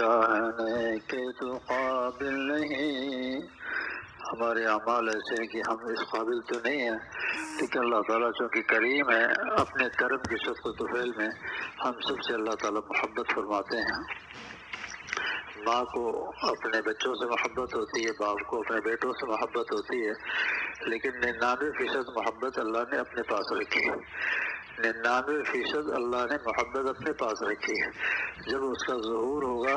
چاہنے کے تو قابل نہیں، ہمارے اعمال ایسے ہیں کہ ہم اس قابل تو نہیں ہیں، لیکن اللہ تعالیٰ چونکہ کریم ہے، اپنے کرم کی شفقت و فعل میں ہم سب سے اللہ تعالیٰ محبت فرماتے ہیں۔ ماں کو اپنے بچوں سے محبت ہوتی ہے، باپ کو اپنے بیٹوں سے محبت ہوتی ہے، لیکن 99% محبت اللہ نے اپنے پاس رکھی ہے۔ 99% اللہ نے محبت اپنے پاس رکھی ہے۔ جب اس کا ظہور ہوگا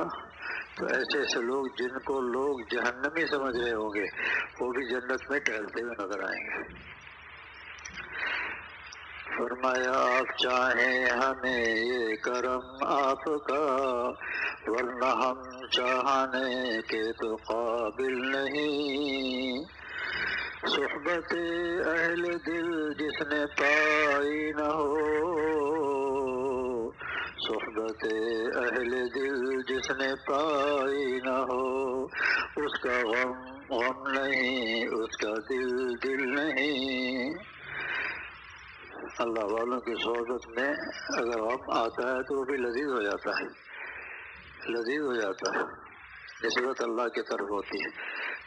تو ایسے ایسے لوگ جن کو لوگ جہنمی سمجھ رہے ہوں گے وہ بھی جنت میں ٹہلتے ہوئے نظر آئیں گے۔ فرمایا آپ چاہیں ہمیں یہ کرم آپ کا، ورنہ ہم چاہنے کے تو قابل نہیں۔ صحبت اہل دل جس نے پائی نہ ہو، صحبت اہل دل جس نے پائی نہ ہو، اس کا غم غم نہیں، اس کا دل دل نہیں۔ اللہ والوں کی صحبت میں اگر غم آتا ہے تو وہ بھی لذیذ ہو جاتا ہے، لذیذ ہو جاتا ہے، نسبت اللہ کی طرف ہوتی ہے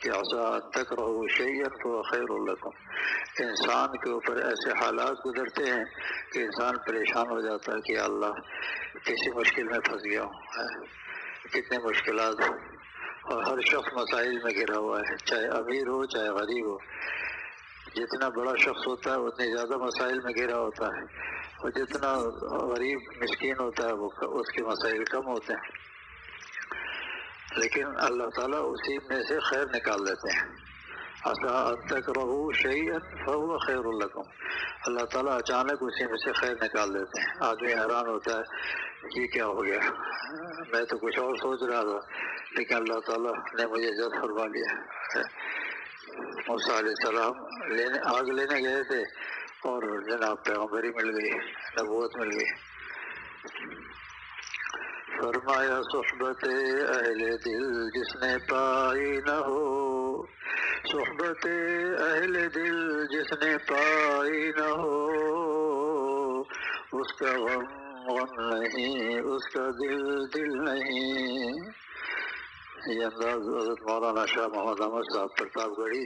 کہ عسیٰ ان تکرہوا شیئا فہو خیر لکم۔ انسان کے اوپر ایسے حالات گزرتے ہیں کہ انسان پریشان ہو جاتا ہے کہ یا اللہ کسی مشکل میں پھنس گیا ہوں، کتنے مشکلات، اور ہر شخص مسائل میں گھرا ہوا ہے، چاہے امیر ہو چاہے غریب ہو۔ جتنا بڑا شخص ہوتا ہے اتنے زیادہ مسائل میں گھرا ہوتا ہے، اور جتنا غریب مسکین ہوتا ہے وہ اس کے مسائل کم ہوتے ہیں، لیکن اللہ تعالیٰ اسی میں سے خیر نکال دیتے ہیں۔ عسیٰ ان تکرہوا شیئا فہو خیر لکم، اللہ تعالیٰ اچانک اسی میں سے خیر نکال دیتے ہیں۔ آدمی حیران ہوتا ہے یہ کیا ہو گیا، میں تو کچھ اور سوچ رہا تھا لیکن اللہ تعالیٰ نے مجھے جذب فرما لیا۔ موسیٰ علیہ السلام آگ لینے گئے تھے اور جناب پیغمبری مل گئی، نبوت مل گئی۔ فرمایا صحبت اہل دل جس نے پائی نہ ہو، صحبت اہل دل جس نے پائی نہ ہو، اس کا غم غم نہیں، اس کا دل دل نہیں۔ یہ انداز حضرت مولانا شاہ محمد احمد صاحب پرتاپ گڑھی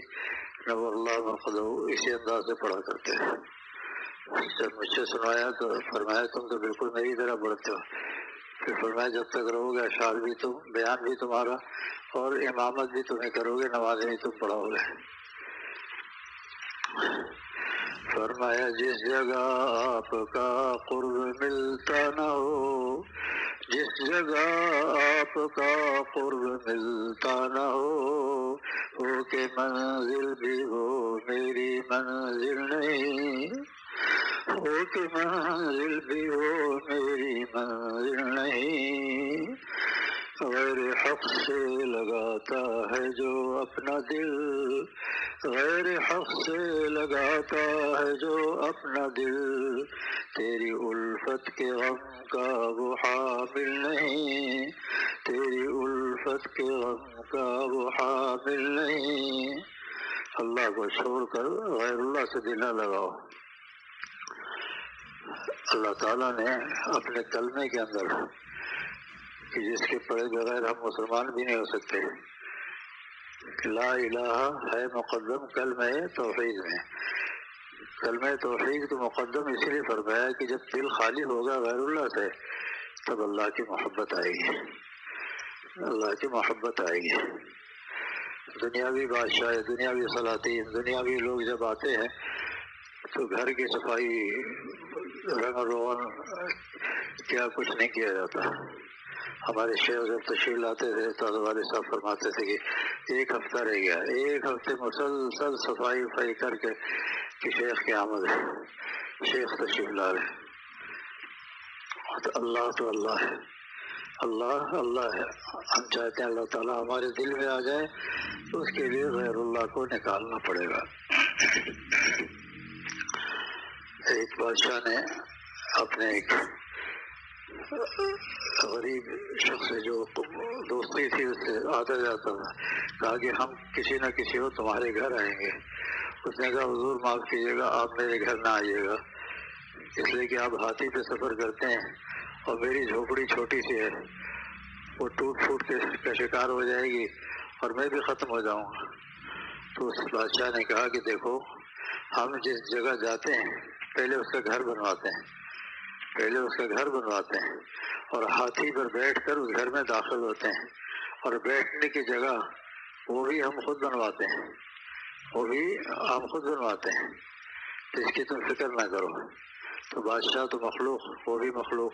نور اللہ مرقدہ اسی انداز سے پڑھا کرتے ہیں۔ جب مجھ سے سنایا تو فرمایا تم تو بالکل میری طرح پڑھتے ہو، پھر فرمایا جب تک رہو گے اشعار بھی تم، بیان بھی تمہارا، اور امامت بھی تمہیں کرو گے، نمازیں بھی تم پڑھاؤ گے۔ فرمایا جس جگہ آپ کا قرب ملتا نہ ہو، جس جگہ آپ کا قرب ملتا نہ ہو کہ منزل بھی ہو میری منزل نہیں، ہو کہ منزل بھی ہو میری منزل نہیں۔ غیر حق سے لگاتا ہے جو اپنا دل، غیر حق سے لگاتا ہے جو اپنا دل، تیری الفت کے غم کا وہ حامل نہیں، تیری الفت کے غم کا وہ حامل نہیں۔ اللہ کو چھوڑ کر غیر اللہ سے دل نہ لگاؤ۔ اللہ تعالیٰ نے اپنے کلمے کے اندر کہ جس کے پڑھے بغیر ہم مسلمان بھی نہیں ہو سکتے، لا الہ ہے مقدم کلمہ توحید میں۔ کلمہ توحید کو مقدم اس لیے فرمایا کہ جب دل خالی ہوگا غیر اللہ سے تب اللہ کی محبت آئے گی، اللہ کی محبت آئے گی۔ دنیاوی بادشاہ، دنیاوی سلاطین، دنیاوی لوگ جب آتے ہیں تو گھر کی صفائی، رنگ روغن کیا کچھ نہیں کیا جاتا۔ ہمارے شیخ جب تشریف لاتے تھے تو والد صاحب فرماتے تھے کہ ایک ہفتہ رہ گیا، ایک ہفتے مسلسل صفائی وفائی کر کے کہ شیخ کی آمد ہے، شیخ تشریف لا رہے۔ تو اللہ ہے، اللہ اللہ ہے۔ ہم چاہتے ہیں اللہ تعالیٰ ہمارے دل میں آ جائے تو اس کے لیے غیر اللہ کو نکالنا پڑے گا۔ ایک بادشاہ نے اپنے ایک غریب شخص سے جو دوستی تھی اس سے آتا جاتا تھا، کہا کہ ہم کسی نہ کسی ہو تمہارے گھر آئیں گے۔ اس نے کہا حضور معاف کیجیے گا، آپ میرے گھر نہ آئیے گا، اس لیے کہ آپ ہاتھی پہ سفر کرتے ہیں اور میری جھوپڑی چھوٹی سی ہے، وہ ٹوٹ پھوٹ کا شکار ہو جائے گی اور میں بھی ختم ہو جاؤں گا۔ تو اس بادشاہ نے کہا کہ دیکھو، ہم جس جگہ جاتے ہیں پہلے اس کا گھر بنواتے ہیں، پہلے اس کا گھر بنواتے ہیں اور ہاتھی پر بیٹھ کر اس گھر میں داخل ہوتے ہیں، اور بیٹھنے کی جگہ وہ بھی ہم خود بنواتے ہیں، وہ بھی ہم خود بنواتے ہیں، تو اس کی تم فکر نہ کرو۔ تو بادشاہ تو مخلوق، وہ بھی مخلوق،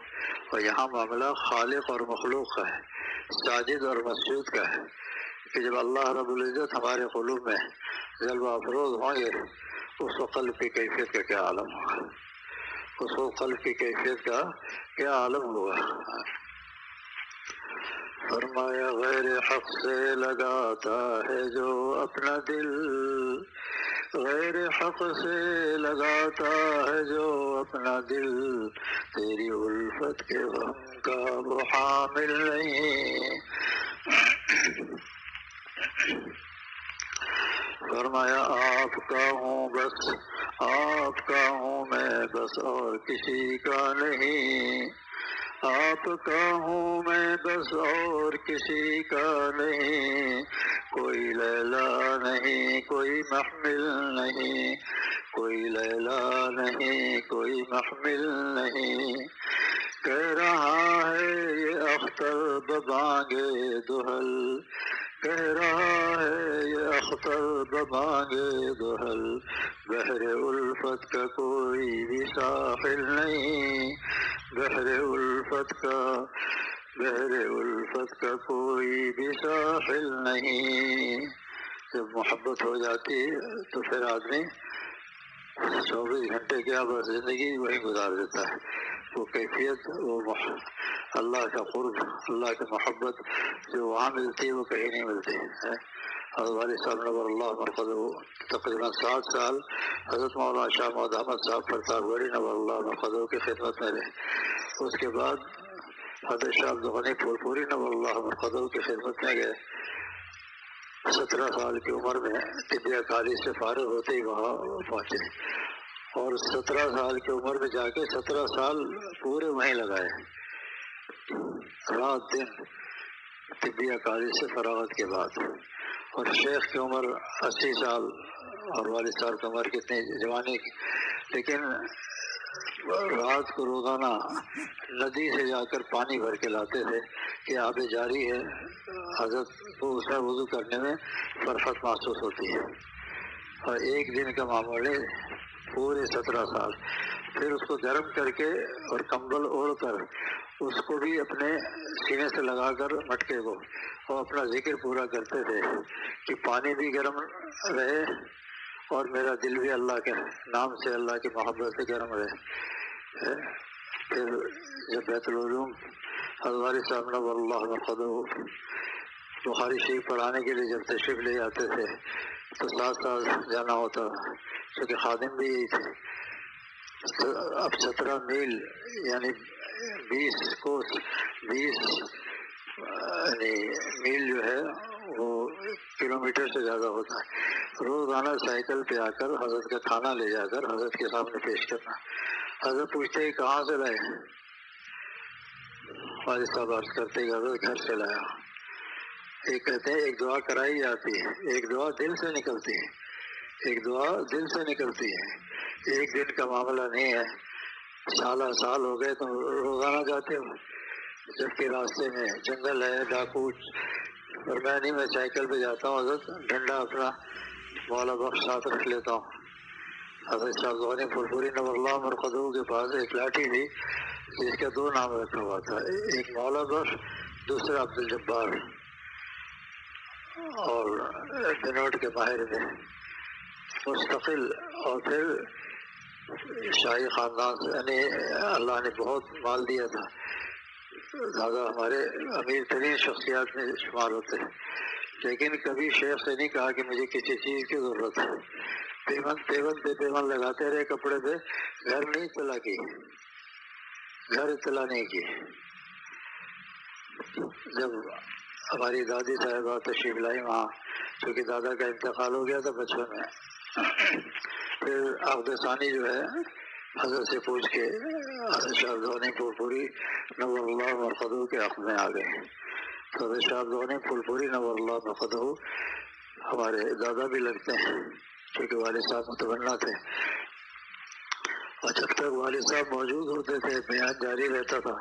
اور یہاں معاملہ خالق اور مخلوق کا ہے، ساجد اور مسجود کا ہے، کہ جب اللہ رب العزت ہمارے قلوب میں جلوہ افروز ہوں گے، اس وقت قلب کی کیفیت کا کیا عالم ہوگا، اس وقت قلب کی کیفیت کا کیا عالم ہوگا۔ فرمایا غیر حق سے لگاتا ہے جو اپنا دل، غیر حق سے لگاتا ہے جو اپنا دل، تیری الفت کے غم کا وہ حامل نہیں۔ فرمایا آپ کا ہوں بس، آپ کا ہوں میں بس، اور کسی کا نہیں، آپ کا ہوں میں بس اور کسی کا نہیں، کوئی لیلا نہیں کوئی محمل نہیں، کوئی لیلا نہیں کوئی محمل نہیں، کہہ رہا ہے یہ اختر ببانگے دہل، کہہ رہا ہے یہ اختر ببانگے دہل، بحر الفت کا کوئی بھی ساحل نہیں، بحر الفت کا، بحر الفت کا کوئی بھی ساحل نہیں۔ جب محبت ہو جاتی ہے تو پھر آدمی 24 گھنٹے کیا بس زندگی وہی گزار دیتا ہے۔ وہ کیفیت، وہ اللہ کا قرب، اللہ کی محبت جو وہاں ملتی ہے وہ کہیں نہیں ملتی ہے۔ حضرت والد صاحب نور اللہ مرقدہ تقریباً 7 سال حضرت مولانا شاہ محمد احمد صاحب کرتار گوڑی نور اللہ مرقدہ کی خدمت میں رہے۔ اس کے بعد حضرت شاہ عبد الغنی پھول پوری نور اللہ مرقدہ کی خدمت میں گئے۔ 17 سال کی عمر میں طبیہ کالج سے فارغ ہوتے ہی وہاں پہنچے، اور 17 سال کی عمر میں جا کے 17 سال پورے وہیں لگائے، رات دن طبیہ کالج سے فراغت کے بعد۔ اور شیخ کی عمر 80 سال اور والد صاحب کی عمر کتنی جوانی کی، لیکن رات کو روزانہ ندی سے جا کر پانی بھر کے لاتے تھے کہ آب جاری ہے، حضرت کو اس میں وضو کرنے میں فرحت محسوس ہوتی ہے۔ اور ایک دن کا معمول ہے پورے 17 سال، پھر اس کو گرم کر کے اور کمبل اوڑھ کر اس کو بھی اپنے سینے سے لگا کر مٹکے کو، اور اپنا ذکر پورا کرتے تھے کہ پانی بھی گرم رہے اور میرا دل بھی اللہ کے نام سے، اللہ کی محبت سے گرم رہے۔ پھر جب بیت العلوم حضرت صاحب نور اللہ مرقدہ بخاری شریف پڑھانے کے لیے جب تشریف لے جاتے تھے تو ساتھ ساتھ جانا ہوتا، کیونکہ خادم بھی یہی تھے۔ اب 17 میل یعنی 20 کوس، 20 یعنی میل جو ہے وہ کلومیٹر سے زیادہ ہوتا ہے۔ روزانہ سائیکل پہ آ کر حضرت کا کھانا لے جا کر حضرت کے سامنے پیش کرنا۔ حضرت پوچھتے ہی کہاں سے لائے؟ والد صاحب عرض کرتے کہ حضرت گھر سے لایا۔ ایک کہتے ہیں ایک دعا کرائی جاتی ہے، ایک دعا دل سے نکلتی ہے، ایک دعا دل سے نکلتی ہے، ایک دن کا معاملہ نہیں ہے۔ سالہ سال ہو گئے تم روزانہ جاتے ہو، جبکہ راستے میں جنگل ہے، ڈاکو، اور میں نہیں، میں سائیکل پہ جاتا ہوں، حضرت ڈنڈا اپنا مولا بخش ساتھ رکھ لیتا ہوں۔ حضرت شاہ غنی پھول پوری نور اللہ مرقدہ کے پاس ایک لاٹھی تھی جس کا 2 نام رکھا ہوا تھا، ایک مولا بخش، دوسرا عبد الجبار، اور بنوٹ کے باہر میں مستقل۔ اور پھر شاہی خاندان سے، یعنی اللہ نے بہت مال دیا تھا، دادا ہمارے امیر ترین شخصیات میں شمار ہوتے ہیں، لیکن کبھی شیخ سے نہیں کہا کہ مجھے کسی چیز کی ضرورت ہے۔ پیمن پہ پیمن لگاتے رہے کپڑے پہ، گھر نہیں اطلاع کی، گھر اطلاع نہیں کی۔ جب ہماری دادی صاحبہ تشریف لائی وہاں، چونکہ دادا کا انتقال ہو گیا تھا بچپن میں، پھر عقد ثانی جو ہے حضرت سے پوچھ کے حضرت شاہ غنی پھول پوری نور اللہ مرقدہ کے حق میں آ گئے۔ تو شاہ غنی پھول پوری نور اللہ مقدہ ہمارے دادا بھی لگتے ہیں، کیونکہ والد صاحب متمنا تھے، اور جب تک والد صاحب موجود ہوتے تھے بیان جاری رہتا تھا،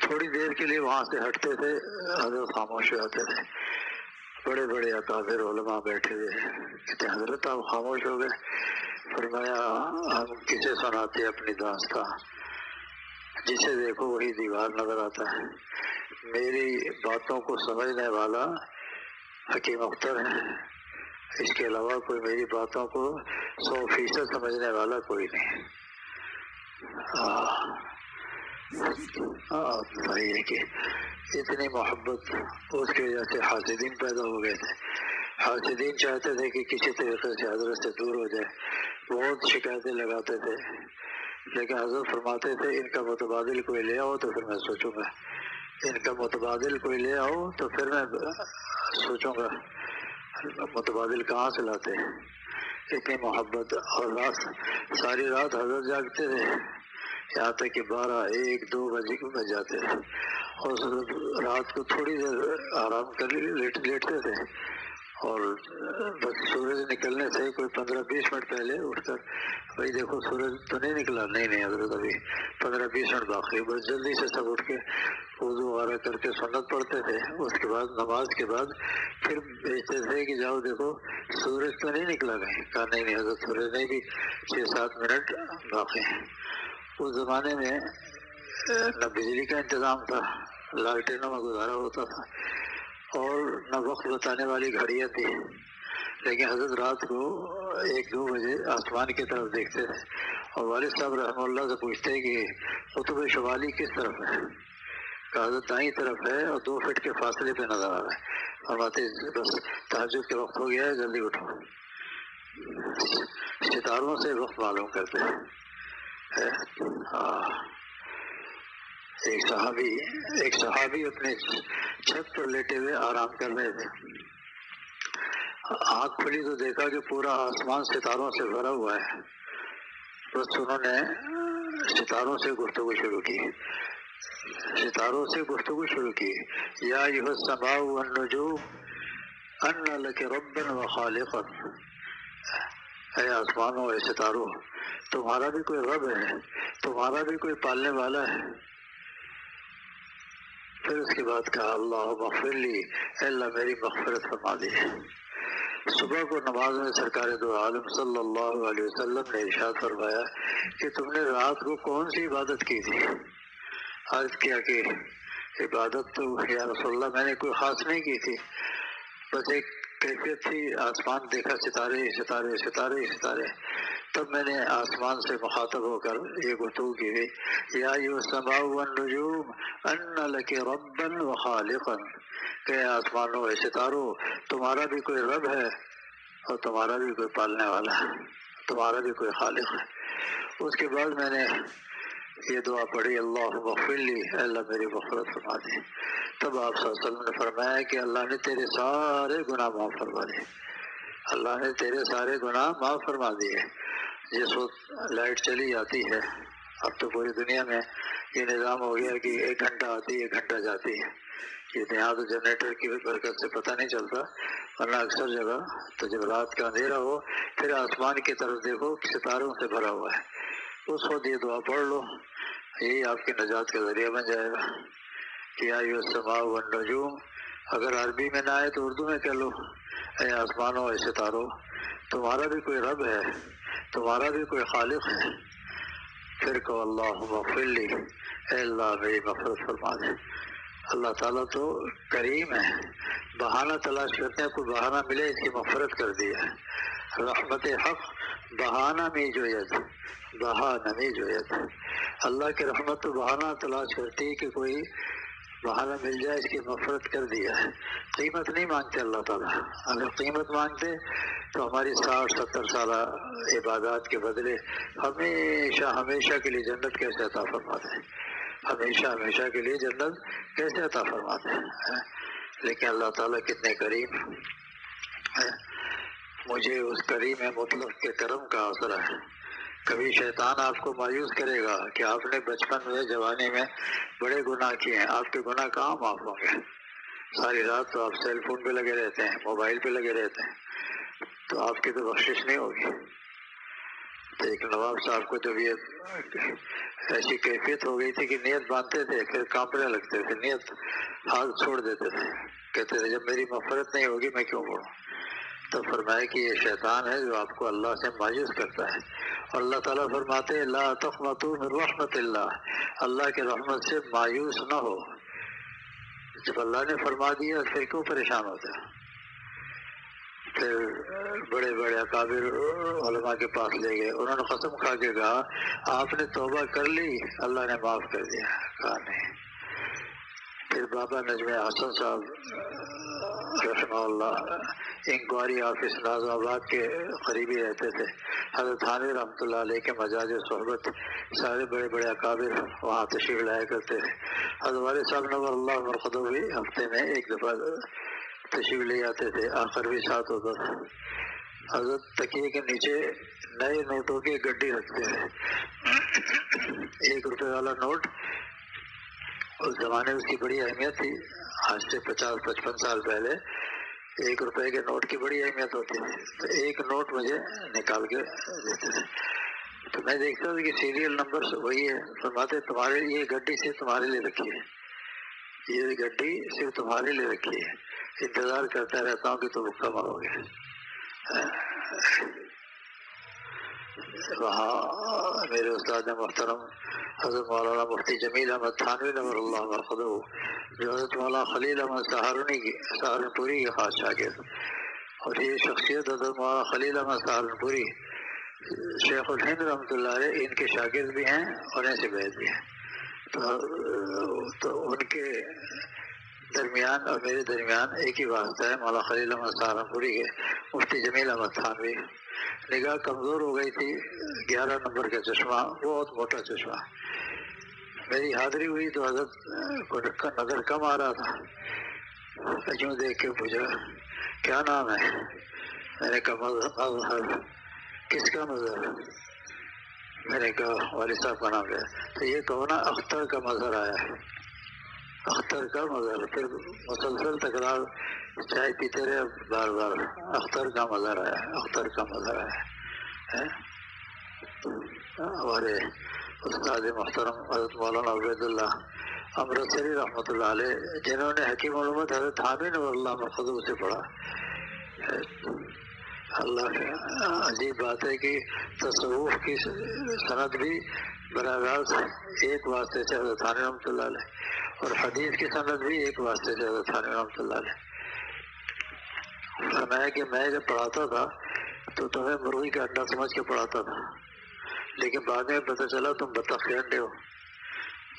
تھوڑی دیر کے لیے وہاں سے ہٹتے تھے، حضرت خاموش ہو جاتے تھے۔ بڑے بڑے اکابر علماء بیٹھے ہوئے ہیں، کہتے حضرت آپ خاموش ہو گئے؟ فرمایا ہم کسے سناتے اپنی داستان، جسے دیکھو وہی دیوار نظر آتا ہے۔ میری باتوں کو سمجھنے والا حکیم اختر ہے، اس کے علاوہ کوئی میری باتوں کو 100% سمجھنے والا کوئی نہیں۔ بتائیے کہ اتنی محبت، اس کی وجہ سے حاسدین پیدا ہو گئے تھے۔ حاسدین چاہتے تھے کہ کسی طریقے سے حضرت سے دور ہو جائے، بہت شکایتیں لگاتے تھے، لیکن حضرت فرماتے تھے ان کا متبادل کوئی لے آؤ تو پھر میں سوچوں گا، ان کا متبادل کوئی لے آؤ تو پھر میں سوچوں گا۔ متبادل کہاں سے لاتے ہیں؟ اتنی محبت، اور ساری رات حضرت جاگتے تھے، یہاں تک کہ 12، 1، 2 بج جاتے تھے، اور رات کو تھوڑی دیر آرام کر لیٹتے تھے، اور بس سورج نکلنے سے کوئی 15-20 منٹ پہلے اٹھ کر بھائی دیکھو سورج تو نہیں نکلا، نہیں حضرت ابھی 15-20 منٹ باقی، بس جلدی سے سب اٹھ کے وضو وغیرہ کر کے سنت پڑھتے تھے، اس کے بعد نماز کے بعد پھر بھیجتے تھے کہ جاؤ دیکھو سورج تو نہیں نکلا کہیں، کہا نہیں حضرت سورج نہیں بھی 6-7 منٹ باقی ہیں۔ اس زمانے میں نہ بجلی کا انتظام تھا، لالٹینوں میں گزارا ہوتا تھا، اور نہ وقت بتانے والی گھڑیاں تھی، لیکن حضرت رات کو 1-2 بجے آسمان کی طرف دیکھتے تھے، اور والد صاحب رحمہ اللہ سے پوچھتے کہ قطب شمالی کس طرف ہے؟ کہا حضرت دائیں طرف ہے، اور 2 فٹ کے فاصلے پہ نظر آ رہا ہے۔ فرماتے بس تہجد کے وقت ہو گیا ہے، جلدی اٹھو۔ ستاروں سے وقت معلوم کرتے ہیں۔ ایک صحابی اپنے چھت پر لیٹے ہوئے آرام کر رہے تھے، آنکھ کھلی تو دیکھا کہ پورا آسمان ستاروں سے بھرا ہوا ہے۔ بس انہوں نے ستاروں سے گفتگو شروع کی، یا ایھا السماء والنجوم ان لک ربا وخالقا، اے آسمانوں، اے ستاروں، تمہارا بھی کوئی رب ہے، تمہارا بھی کوئی پالنے والا ہے۔ پھر اس کے بعد کہا اللہم اغفر لی، اے اللہ میری مغفرت فرما دی۔ صبح کو نماز میں سرکار دو عالم صلی اللہ علیہ وسلم نے ارشاد فرمایا کہ تم نے رات کو کون سی عبادت کی تھی؟ عرض کیا کہ عبادت تو یا رسول اللہ میں نے کوئی خاص نہیں کی تھی، بس ایک کیفیت تھی، آسمان دیکھا، ستارے ستارے ستارے ستارے، تب میں نے آسمان سے مخاطب ہو کر یہ گفتگو کی گئی، یا ایھا السماء والنجوم ان لک ربا وخالقا، کہ آسمانوں اے ستاروں، تمہارا بھی کوئی رب ہے، اور تمہارا بھی کوئی پالنے والا ہے، تمہارا بھی کوئی خالق ہے۔ اس کے بعد میں نے یہ دعا پڑھی اللہم اغفر لی، اے اللہ میری مغفرت فرما دی۔ تب آپ صلی اللہ علیہ وسلم نے فرمایا کہ اللہ نے تیرے سارے گناہ معاف فرما دیے، اللہ نے تیرے سارے گناہ معاف فرما دیے۔ جس وقت لائٹ چلی جاتی ہے، اب تو پوری دنیا میں یہ نظام ہو گیا کہ 1 گھنٹہ آتی ہے 1 گھنٹہ جاتی ہے، یہ یہاں تو جنریٹر کی برکت سے پتہ نہیں چلتا، ورنہ اکثر جگہ تو جب رات کا اندھیرا ہو پھر آسمان کی طرف دیکھو ستاروں سے بھرا ہوا ہے، اس وقت یہ دعا پڑھ لو، یہی آپ کی نجات کا ذریعہ بن جائے گا۔ یا ایھا السماء والنجوم، اگر عربی میں نہ آئے تو اردو میں کہہ لو، اے آسمانوں اے ستاروں، تمہارا بھی کوئی رب ہے، تمہارا بھی کوئی خالق ہے۔ پھر کہو اللہم اغفر لی، اے اللہ میری مغفرت فرما دے۔ اللہ تعالیٰ تو کریم ہے، بہانہ تلاش کرتے ہیں، کوئی بہانہ ملے اس کی مغفرت کر دیا۔ رحمت حق بہانہ میں جوید، بہانہ میں جوید، اللہ کی رحمت تو بہانہ تلاش کرتی ہے کہ کوئی بہانہ مل جائے، اس کی مغفرت کر دیا ہے۔ قیمت نہیں مانگتے اللہ تعالیٰ، اگر قیمت مانگتے تو ہماری 60-70 سالہ عبادات کے بدلے ہمیشہ ہمیشہ کے لیے جنت کیسے عطا فرماتے ہیں، ہمیشہ ہمیشہ کے لیے جنت کیسے عطا فرماتے ہیں۔ لیکن اللہ تعالیٰ کتنے کریم ہے، مجھے اس کریم مطلق کے کرم کا آسرا ہے۔ کبھی شیطان آپ کو مایوس کرے گا کہ آپ نے بچپن میں جوانی میں بڑے گناہ کیے ہیں، آپ کے گناہ کہاں معاف ہوں گے؟ ساری رات تو آپ سیل فون پہ لگے رہتے ہیں، موبائل پہ لگے رہتے ہیں، تو آپ کی تو بخشش نہیں ہوگی۔ تو ایک نواب صاحب کو جب یہ ایسی کیفیت ہو گئی تھی کہ نیت باندھتے تھے پھر کانپنے لگتے تھے، نیت ہاتھ چھوڑ دیتے تھے، کہتے تھے جب میری مغفرت نہیں ہوگی میں کیوں پڑھوں۔ تو فرمایا کہ یہ شیطان ہے جو آپ کو اللہ سے مایوس کرتا ہے، اور اللہ تعالیٰ فرماتے ہیں لا تقنطوا من رحمت اللہ، اللہ کے رحمت سے مایوس نہ ہو۔ جب اللہ نے فرما دیا پھر کیوں پریشان ہوتے ہیں؟ پھر بڑے بڑے اکابر علماء کے پاس لے گئے، انہوں نے قسم کھا کے کہا آپ نے توبہ کر لی، اللہ نے معاف کر دیا، کہا نہیں۔ پھر بابا نجم حسن صاحب رحمہ اللہ انکوائری آفس نازم آباد کے قریبی رہتے تھے، حضرت حامد رحمۃ اللہ علیہ کے مجاز صحبت سارے بڑے بڑے اکابر وہاں تشریف لایا کرتے تھے۔ حضرت والد صاحب نور اللہ مرقدہ بھی ہفتے میں ایک دفعہ تشریف لے آتے تھے، آخر بھی ساتھ ہوتا تھا۔ حضرت تکیے کے نیچے نئے نوٹوں کی گڈی رکھتے تھے، 1 روپے والا نوٹ، اس زمانے اس کی بڑی اہمیت تھی، آج سے 50-55 سال پہلے 1 روپے کے نوٹ کی بڑی اہمیت ہوتی تھی۔ تو ایک نوٹ مجھے نکال کے دیتے تھے، تو میں دیکھتا تھا کہ سیریل نمبر وہی ہے، فرماتے تمہارے یہ گڈی صرف تمہارے لیے رکھی ہے، یہ گڈی صرف تمہارے لیے رکھی ہے، انتظار کرتا رہتا ہوں کہ تم کب آؤ گے۔ وہاں میرے استاد محترم حضرت مولانا مفتی جمیل احمد تھانوی نور اللہ مرقدہ، جو حضرت مولانا خلیل احمد سہارنپوری کے خاص شاگرد، اور یہ شخصیت حضرت مولانا خلیل احمد سہارنپوری شیخ الہند رحمۃ اللہ علیہ ان کے شاگرد بھی ہیں اور ان سے بیعت بھی ہیں۔ تو ان کے درمیان اور میرے درمیان ایک ہی واسطہ ہے، مولانا خلیل احمد سہارنپوری کے مفتی جمیل احمد تھانوی۔ نگاہ کمزور ہو گئی تھی، 11 نمبر کا چشمہ، بہت موٹا چشمہ، میری حاضری ہوئی تو حضرت کو نظر کم آ رہا تھا، یوں دیکھ کے پوچھا کیا نام ہے؟ میں نے کہا مظہر۔ کس کا مظہر؟ میں نے کہا والد صاحب کا نام ہے۔ تو یہ کہو نا اختر کا مظہر آیا ہے، اختر کا مظہر۔ پھر مسلسل تکرار، چائے پیتے رہے بار بار، اختر کا مظہر آیا ہے، اختر کا مظہر آیا ہے۔ ہمارے استاد محترم حضرت مولانا عبید اللہ امرتسری رحمۃ اللہ علیہ، جنہوں نے حکیم علومت حضرت حامد اور اللہ مرقدہ سے پڑھا، اللہ کا عجیب بات ہے کہ تصوف کی سند بھی براہ راست ایک واسطے سے حضرت حامد رحمۃ اللہ علیہ، اور حدیث کی سند بھی ایک واسطے سے حضرت حامد رحمۃ اللہ علیہ۔ فرمایا کہ میں جب پڑھاتا تھا تو تمہیں مرغی کا انڈا سمجھ کے پڑھاتا تھا، لیکن بعد میں پتہ چلا تم بطخ کے انڈے ہو۔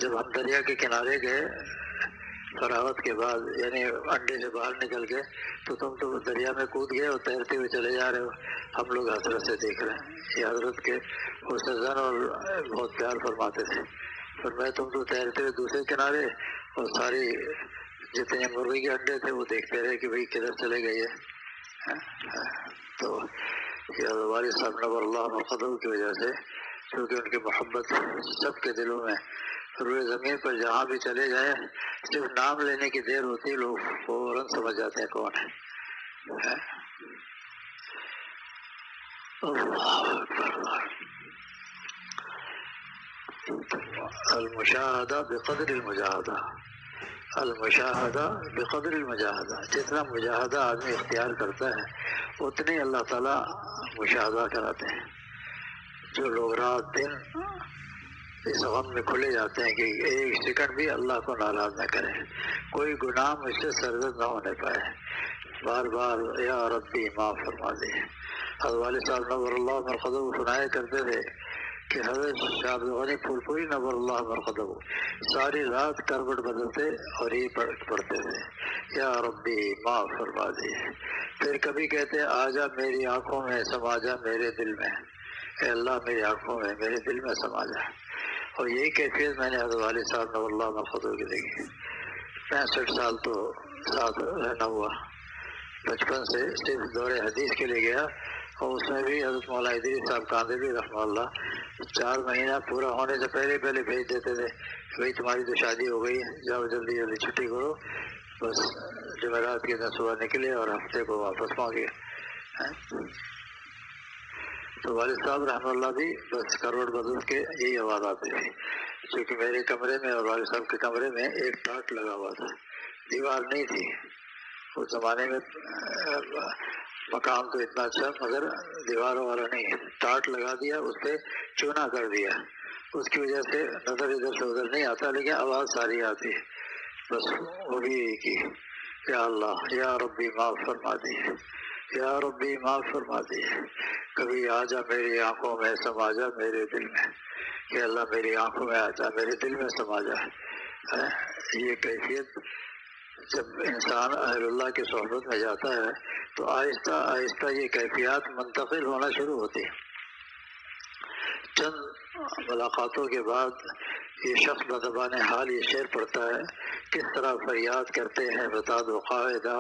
جب ہم دریا کے کنارے گئے فراغت کے بعد، یعنی انڈے سے باہر نکل گئے، تو تم تو دریا میں کود گئے اور تیرتے ہوئے چلے جا رہے ہو، ہم لوگ حضرت سے دیکھ رہے ہیں۔ یہ حضرت کے حسن زن اور بہت پیار فرماتے تھے، پر میں تم تو تیرتے ہوئے دوسرے کنارے، اور ساری جتنے مرغی کے انڈے تھے وہ دیکھتے رہے کہ بھئی کدھر چلے گئے۔ تو یہ والد صاحب نور اللہ مرقدہ کی وجہ سے، کیونکہ ان کی محبت سب کے دلوں میں، روئے زمین پر جہاں بھی چلے جائیں صرف نام لینے کی دیر ہوتی ہے، لوگ فوراً سمجھ جاتے ہیں کون ہے۔ المشاہدہ بقدر المجاہدہ، المشاہدہ بقدر المجاہدہ، جتنا مجاہدہ آدمی اختیار کرتا ہے اتنے اللہ تعالیٰ مشاہدہ کراتے ہیں۔ جو لوگ رات دن اس غم میں کھلے جاتے ہیں کہ ایک سیکنڈ بھی اللہ کو ناراض نہ کریں، کوئی گناہ مجھ سے سرزد نہ ہونے پائے، بار بار یا ربی معاف فرما دے۔ حضرت والد صاحب نور اللہ مرقدہ سنایا کرتے تھے کہ حضرت شاہ عبد الغنی پھول پوری نور اللہ مرقدہ ساری رات کروٹ بدلتے اور یہ پڑھتے تھے یا ربی معاف فرما دے۔ پھر کبھی کہتے آجا میری آنکھوں میں سما جا میرے دل میں، اے اللہ میری آنکھوں میں میرے دل میں سما جا۔ اور یہی کیفیت میں نے حضرت والد صاحب نور اللہ مرقدہ کی دیکھی۔ 65 سال تو ساتھ رہنا ہوا، بچپن سے صرف دور حدیث کے لیے گیا، اور اس میں بھی حضرت مولانا ادریس صاحب کاندھلی رحمہ اللہ 4 مہینہ پورا ہونے سے پہلے بھیج دیتے تھے، بھائی تمہاری تو شادی ہو گئی ہے، جاؤ جلدی جلدی چھٹی کرو، بس جمعرات کے دن صبح نکلے اور ہفتے کو واپس پہنچ گئے. تو والد صاحب رحمۃ اللہ بھی بس کروڑ بدل کے یہی آواز آتی تھی. کیونکہ میرے کمرے میں اور والد صاحب کے کمرے میں ایک ٹاٹ لگا ہوا تھا، دیوار نہیں تھی. اس زمانے میں مقام تو اتنا اچھا مگر دیوار والا نہیں، ٹاٹ لگا دیا، اس پہ چونا کر دیا. اس کی وجہ سے نظر ادھر سے ادھر نہیں آتا لیکن آواز ساری آتی. بس وہ بھی یہی کی، یا اللہ یا ربی معاف فرما دی، یا ربی معاف فرما دی. کبھی آ جا میری آنکھوں میں، سما جا میرے دل میں، کہ اللہ میری آنکھوں میں آ جا، میرے دل میں سما جا. یہ کیفیت جب انسان اہل اللہ کی صحبت میں جاتا ہے تو آہستہ آہستہ یہ کیفیات منتقل ہونا شروع ہوتی ہیں. چند ملاقاتوں کے بعد یہ شخص بدبان حال یہ شعر پڑھتا ہے، کس طرح فریاد کرتے ہیں بتا دو قاعدہ،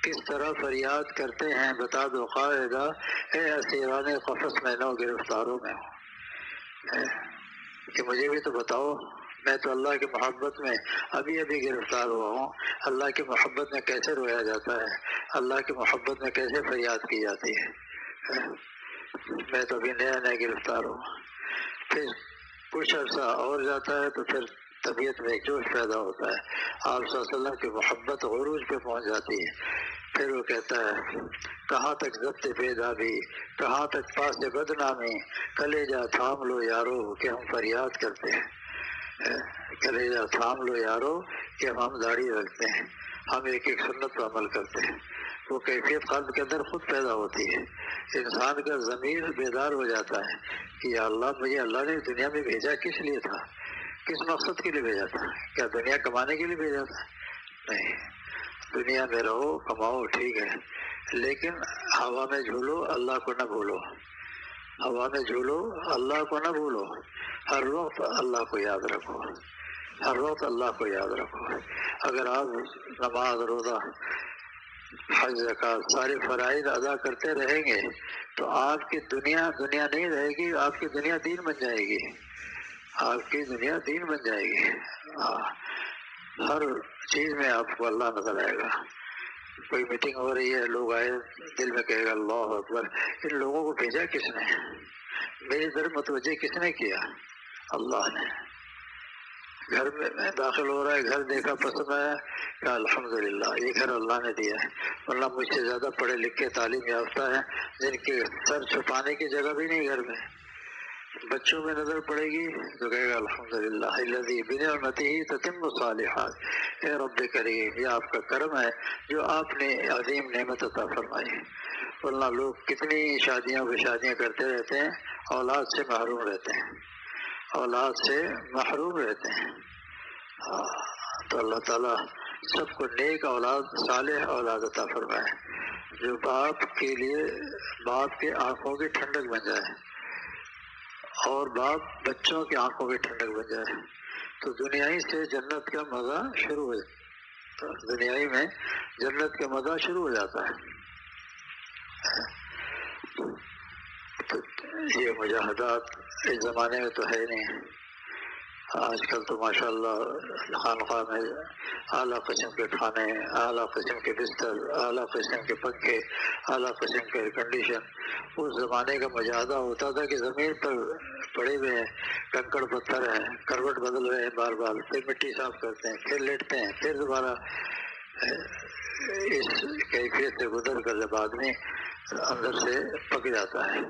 کس طرح فریاد کرتے ہیں بتا دو قاعدہ، اے اسیران قفس میں نو گرفتاروں میں ہوں. کہ مجھے بھی تو بتاؤ، میں تو اللہ کی محبت میں ابھی ابھی گرفتار ہوا ہوں. اللہ کی محبت میں کیسے رویا جاتا ہے، اللہ کی محبت میں کیسے فریاد کی جاتی ہے. میں تو ابھی نیا نیا گرفتار ہوں. پھر کچھ عرصہ اور جاتا ہے تو پھر طبیعت میں ایک جوش پیدا ہوتا ہے. آپ صلی اللہ علیہ وسلم کی محبت عروج پہ پہنچ جاتی ہے. پھر وہ کہتا ہے، کہاں تک ضبط بیدابی، کہاں تک پاس بدنامی، کلیجہ تھام لو یارو کہ ہم فریاد کرتے ہیں. کلیجہ تھام لو یارو کہ ہم داڑھی رکھتے ہیں، ہم ایک ایک سنت پر عمل کرتے ہیں. وہ کیفیت قلب کے اندر خود پیدا ہوتی ہے. انسان کا ضمیر بیدار ہو جاتا ہے کہ یا اللہ، مجھے اللہ نے دنیا میں بھیجا کس لیے تھا، کس مقصد کے لیے بھیجا تھا؟ کیا دنیا کمانے کے لیے بھیجا تھا؟ نہیں. دنیا میں رہو، کماؤ، ٹھیک ہے، لیکن ہوا میں جھولو، اللہ کو نہ بھولو. ہوا میں جھولو، اللہ کو نہ بھولو. ہر وقت اللہ کو یاد رکھو، ہر وقت اللہ کو یاد رکھو. اگر آپ نماز، روزہ، حج، زکات سارے فرائض ادا کرتے رہیں گے تو آپ کی دنیا دنیا نہیں رہے گی، آپ کی دنیا دین بن جائے گی. آپ کی دنیا دین بن جائے گی. ہر چیز میں آپ کو اللہ نظر آئے گا. کوئی میٹنگ ہو رہی ہے، لوگ آئے، دل میں کہے گا اللہ اکبر، ان لوگوں کو بھیجا کس نے، میری طرف متوجہ کس نے کیا؟ اللہ نے. گھر میں داخل ہو رہا ہے، گھر دیکھا، پسند آیا، کہ الحمدللہ یہ گھر اللہ نے دیا ہے. ورنہ مجھ سے زیادہ پڑھے لکھے تعلیم یافتہ ہیں جن کے سر چھپانے کی جگہ بھی نہیں گھر میں. بچوں میں نظر پڑے گی تو کہے گا الحمدللہ الذی بنعمتہ تتم الصالحات. اے رب کریم، یہ آپ کا کرم ہے جو آپ نے عظیم نعمت عطا فرمائی. ورنہ لوگ کتنی شادیاں کرتے رہتے ہیں، اولاد سے محروم رہتے ہیں، اولاد سے محروم رہتے ہیں. تو اللہ تعالیٰ سب کو نیک اولاد، صالح اولاد عطا فرمائے، جو باپ کے لیے، باپ کے آنکھوں کی ٹھنڈک بن جائے اور باپ بچوں کی آنکھوں کی ٹھنڈک بن جائے. تو دنیائی سے جنت کا مزہ شروع ہو جاتا ہے، دنیائی میں جنت کا مزہ شروع ہو جاتا ہے. تو یہ مجاہدات اس زمانے میں تو ہے نہیں. آج کل تو ماشاء اللہ خانقاہ میں اعلیٰ قسم کے کھانے، اعلیٰ قسم کے بستر، اعلیٰ قسم کے پنکھے، اعلیٰ قسم کے ایئر کنڈیشن. اس زمانے کا مجاہدہ ہوتا تھا کہ زمین پر پڑے ہوئے ہیں، کنکڑ پتھر ہیں، کروٹ بدل رہے ہیں بار بار، پھر مٹی صاف کرتے ہیں، پھر لیٹتے ہیں، پھر دوبارہ. اس کیفیت سے گزر کر جب آدمی اندر سے پک جاتا ہے.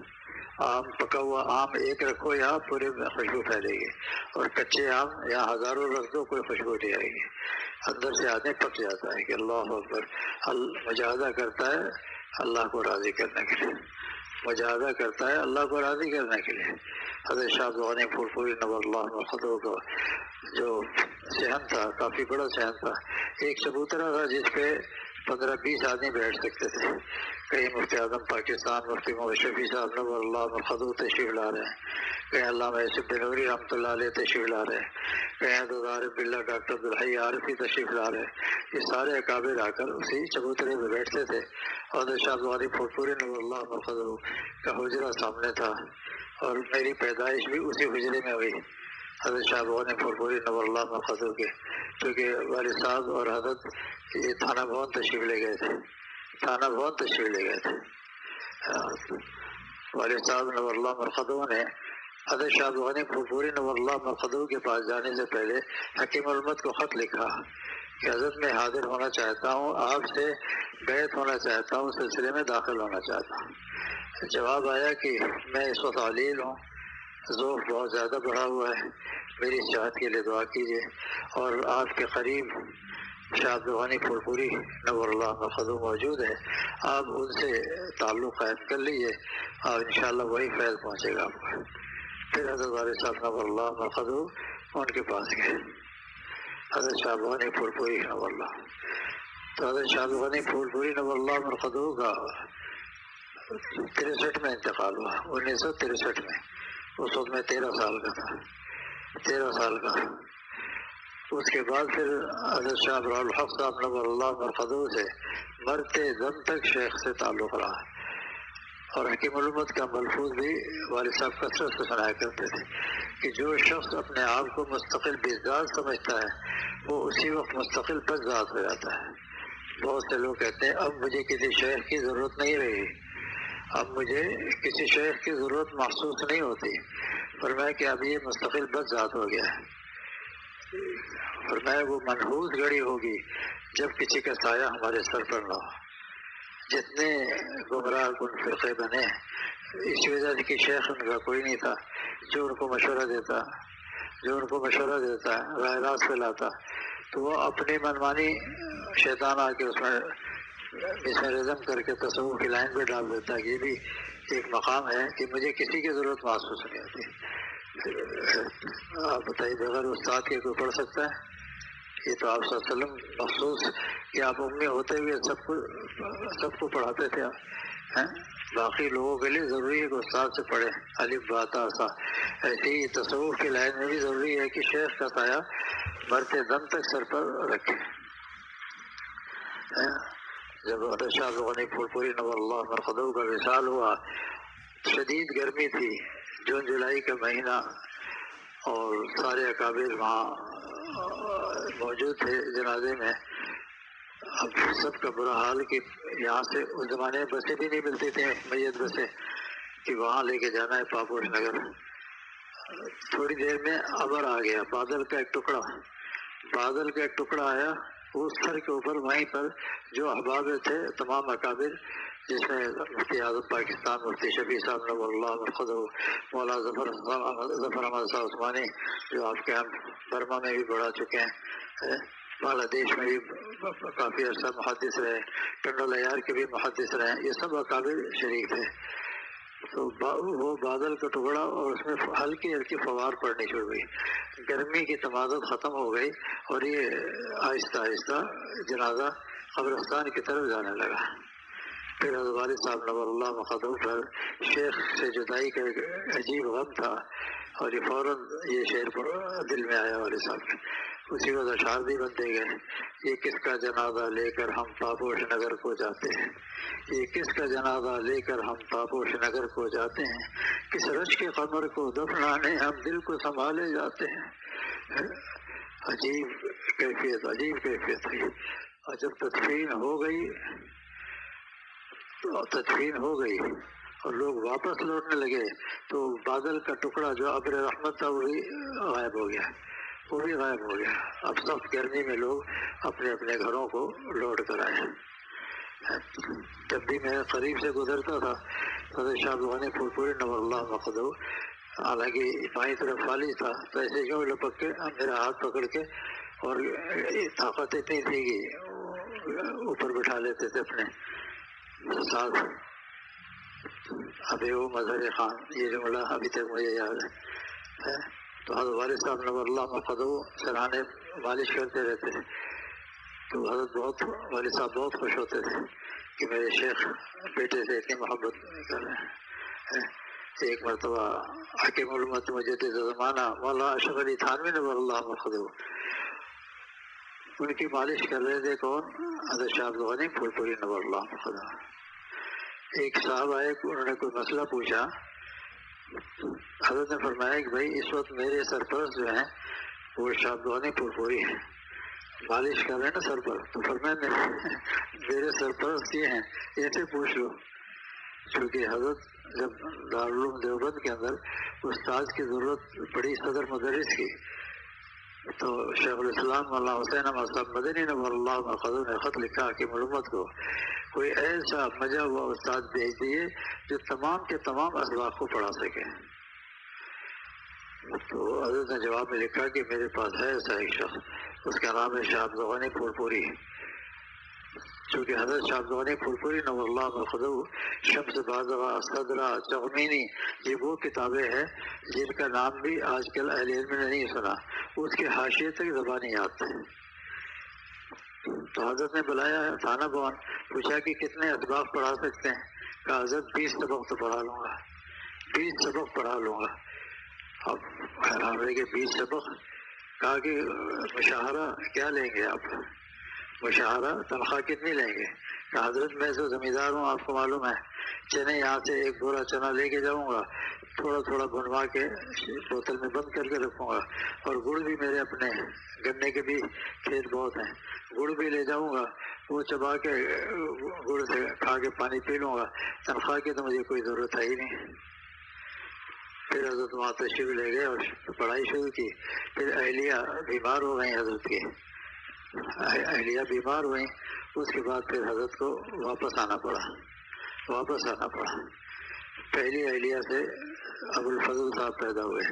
آم، پکا ہوا آم ایک رکھو یہاں پورے میں خوشبو پھیلے گی، اور کچے آم یہاں ہزاروں رکھ دو کوئی خوشبو نہیں آئے گی. اندر سے آدمی پک جاتا ہے کہ اللہ اکبر. مجاہدہ کرتا ہے اللہ کو راضی کرنے کے لیے، مجاہدہ کرتا ہے اللہ کو راضی کرنے کے لیے. حضرت شاہ غانی پھول پوری نور اللہ مرحبا کا جو صحن تھا، کافی بڑا صحن تھا. ایک چبوترا تھا جس پہ 15-20 آدمی بیٹھ سکتے تھے. کہیں مفتی اعظم پاکستان مفتی محمد شفیع صاحب نور اللہ مرحبا تشریف لا رہے ہیں، کہیں علامہ یوسف بنوری رحمۃ اللہ علیہ تشریف لا رہے ہیں، کہیں حضرت عارف باللہ ڈاکٹر عبدالحی عارفی تشریف لا رہے ہیں. یہ سارے اکابر آ کر اسی چبوترے میں بیٹھتے تھے. اور شاہ غانی پھول پوری نور اللہ مرحبا کا حجرہ سامنے تھا، اور میری پیدائش بھی اسی حجرے میں ہوئی. حضرت شاہ بغانی پھولپوری نور اللہ مرقدو کے، کیونکہ والد صاحب اور حضرت یہ تھانہ بھون تشریف لے گئے تھے، تھانہ بھون تشریف لے گئے تھے۔ والد صاحب نور اللہ مرقدو نے حضرت شاہ بغانی پھولپوری نور اللہ مرقدو کے پاس جانے سے پہلے حکیم الامت کو خط لکھا کہ حضرت میں حاضر ہونا چاہتا ہوں، آپ سے بیعت ہونا چاہتا ہوں، سلسلے میں داخل ہونا چاہتا ہوں۔ جواب آیا کہ میں اس وقت علیل ہوں، ذوق بہت زیادہ بڑھا ہوا ہے، میری صحت کے لیے دعا کیجیے، اور آپ کے قریب شاہ عبدالغنی پھولپوری نور اللہ مرقدو موجود ہے، آپ ان سے تعلق قائم کر لیجیے اور انشاءاللہ وہی فیض پہنچے گا آپ کو۔ پھر حضرت والد صاحب نور اللہ مرقدو ان کے پاس گئے، حضرت شاہ عبدالغنی پھولپوری نور اللہ۔ تو حضرت شاہ عبدالغنی پھولپوری نور اللہ مرقدو کا 63 میں انتقال ہوا، 1963 میں، اس وقت میں 13 سال کا تھا، 13 سال کا۔ اس کے بعد پھر حضرت شاہ ابرار الحق صاحب نور اللہ مرقدو سے مرتے دم تک شیخ سے تعلق رہا، اور حکیم الامت کا ملفوظ بھی والد صاحب کثرت سے سنایا کرتے تھے کہ جو شخص اپنے آپ کو مستقل بذات سمجھتا ہے وہ اسی وقت مستقل بذات ہو جاتا ہے۔ بہت سے لوگ کہتے ہیں اب مجھے کسی شیخ کی ضرورت نہیں رہی، اب مجھے کسی شیخ کی ضرورت محسوس نہیں ہوتی، فرمایا کہ اب یہ مستقل بذات ہو گیا ہے۔ فرمایا وہ منحوس گھڑی ہوگی جب کسی کا سایہ ہمارے سر پر نہ ہو۔ جتنے گمراہ کن فرقے بنے اس وجہ سے کہ شیخ ان کا کوئی نہیں تھا جو ان کو مشورہ دیتا، راہ راست پہ لاتا، تو وہ اپنی منمانی شیطان آ کے اس میں رزم کر کے تصوف کی لائن پہ ڈال دیتا ہے کہ یہ بھی ایک مقام ہے کہ مجھے کسی کی ضرورت محسوس نہیں ہوتی۔ آپ بتائیے بغیر استاد کے کوئی پڑھ سکتا ہے؟ یہ تو آپ صلی اللہ علیہ وسلم مخصوص کہ آپ امی ہوتے ہوئے سب کو پڑھاتے تھے آپ، باقی لوگوں کے لیے ضروری ہے کہ استاد سے پڑھے، الف با تا سا۔ ایسے ہی تصوف کی لائن میں بھی ضروری ہے کہ شیخ کا سایہ مرتے دم تک سر پر رکھے۔ جب حضرت شاہ عبدالغنی پھولپوری نور اللہ مرقدو کا وصال ہوا، شدید گرمی تھی، جون جولائی کا مہینہ، اور سارے اکابر وہاں موجود تھے جنازے میں۔ اب سب کا برا حال کہ یہاں سے اس زمانے میں بسیں بھی نہیں ملتی تھیں، میت بسیں، کہ وہاں لے کے جانا ہے پاپوش نگر۔ تھوڑی دیر میں ابر آ گیا، بادل کا ایک ٹکڑا آیا، اس سر کے اوپر وہیں پر جو احباب تھے تمام اکابر، جس میں مفتی اعظم پاکستان مفتی شفیع صاحب نور اللہ مرقدو، مولانا ظفر احمد صاحب عثمانی جو آپ کے ہم برما میں بھی پڑھا چکے ہیں، بنگلہ دیش میں بھی کافی عرصہ محدث رہے، ٹنڈل عیار کے بھی محدث رہے، یہ سب اکابر شریک تھے۔ تو وہ بادل کا ٹکڑا اور اس میں ہلکی ہلکی فوار پڑنی شروع ہوئی، گرمی کی تمادت ختم ہو گئی، اور یہ آہستہ آہستہ جنازہ قبرستان کی طرف جانے لگا۔ پھر حضرت والد صاحب نور اللہ مرقدو پر شیخ سے جدائی کا ایک عجیب غم تھا، اور یہ فوراً یہ شعر پر دل میں آیا والد صاحب کے، اسی وقت اشعار بھی بنتے گئے۔ یہ کس کا جنازہ لے کر ہم پاپوش نگر کو جاتے ہیں، یہ کس کا جنازہ لے کر ہم پاپوش نگر کو جاتے ہیں، کس رش کے قمر کو دفنانے ہم دل کو سنبھالے جاتے ہیں۔ عجیب کیفیت تھی، اور جب تدفین ہو گئی اور لوگ واپس لوٹنے لگے تو بادل کا ٹکڑا جو ابر رحمت تھا وہ بھی غائب ہو گیا۔ اب سخت گرمی میں لوگ اپنے اپنے گھروں کو لوٹ کر آئے۔ جب بھی میں قریب سے گزرتا تھا حضرت شاہ عبدالغنی پھولپوری نور اللہ مرقدو، حالانکہ بائیں طرف خالی تھا، تو ایسے کیوں لپک کے میرا ہاتھ پکڑ کے، اور طاقت اتنی تھی کہ اوپر بٹھا لیتے تھے اپنے ساتھ۔ ابھی وہ مظہر خان، یہ جملہ ابھی تک مجھے یاد ہے۔ تو حضرت والد صاحب نور اللہ مرقدو سرانے مالش کرتے رہتے تھے، تو والد صاحب بہت خوش ہوتے تھے کہ میرے شیخ بیٹے سے اتنی محبت کر رہے ہیں۔ ایک مرتبہ حکیم الامت مجدد زمانہ مولانا اشرف علی تھانوی نور اللہ مرقدو ان کی مالش کر رہے تھے، کون؟ حضرت شاہ عبدالغنی پھولپوری نور اللہ مرقدو۔ ایک صاحب آئے، انہوں نے کوئی مسئلہ پوچھا، حضرت نے فرمایا کہ بھائی اس وقت میرے سرپرست جو ہیں وہ شابدوانی پورپوری ہیں، مالش کر رہے ہیں نا سر پر، تو فرمایا میرے سرپرست یہ ہیں، ان سے پوچھ لو، چونکہ حضرت جب دارالعلوم دیوبند کے اندر استاد کی ضرورت پڑی صدر مدرس کی، تو شیخ الاسلام مولانا حسین احمد صاحب مدنی نور اللہ مرقدہ نے خط لکھا کہ علومت کو کوئی ایسا مجا ہوا استاد بھیج دیے جو تمام کے تمام اسباق کو پڑھا سکے۔ تو حضرت نے جواب میں لکھا کہ میرے پاس ہے ایسا ایک شخص، اس کا نام ہے شاہ عبدالغنی پھولپوری۔ چونکہ حضرت شاہ عبدالغنی پھولپوری نور اللہ مرقدہ شمس بازغہ صدرہ چغمینی یہ وہ کتابیں ہیں جن کا نام بھی آج کل اہل علم نے نہیں سنا، اس کے حاشیے تک زبانی یاد تھے۔ تو حضرت نے بلایا تھانہ بان، پوچھا کہ کتنے اسباق پڑھا سکتے ہیں؟ کہا حضرت 20 سبق تو پڑھا لوں گا، 20 سبق پڑھا لوں گا۔ اب حیران رہے کہ 20 سبق، کہا کہ مشاہرہ کیا لیں گے آپ؟ مشاہرہ تنخواہ کتنی لیں گے؟ کہا حضرت میں تو زمیندار ہوں، آپ کو معلوم ہے، چنے یہاں سے ایک بورا چنا لے کے جاؤں گا، تھوڑا تھوڑا بنوا کے بوتل میں بند کر کے رکھوں گا، اور گڑ بھی میرے اپنے گنے کے بھی کھیت بہت ہیں، گڑ بھی لے جاؤں گا، وہ چبا کے گڑ سے کھا کے پانی پی لوں گا، تنخواہ کی تو مجھے کوئی ضرورت ہے ہی نہیں۔ پھر حضرت وہاں تشریف لے گئے اور پڑھائی شروع کی۔ پھر اہلیہ بیمار ہو گئیں، حضرت کی اہلیہ بیمار ہوئیں، اس کے بعد پھر حضرت کو واپس آنا پڑا۔ پہلی اہلیہ سے ابوالفضل صاحب پیدا ہوئے،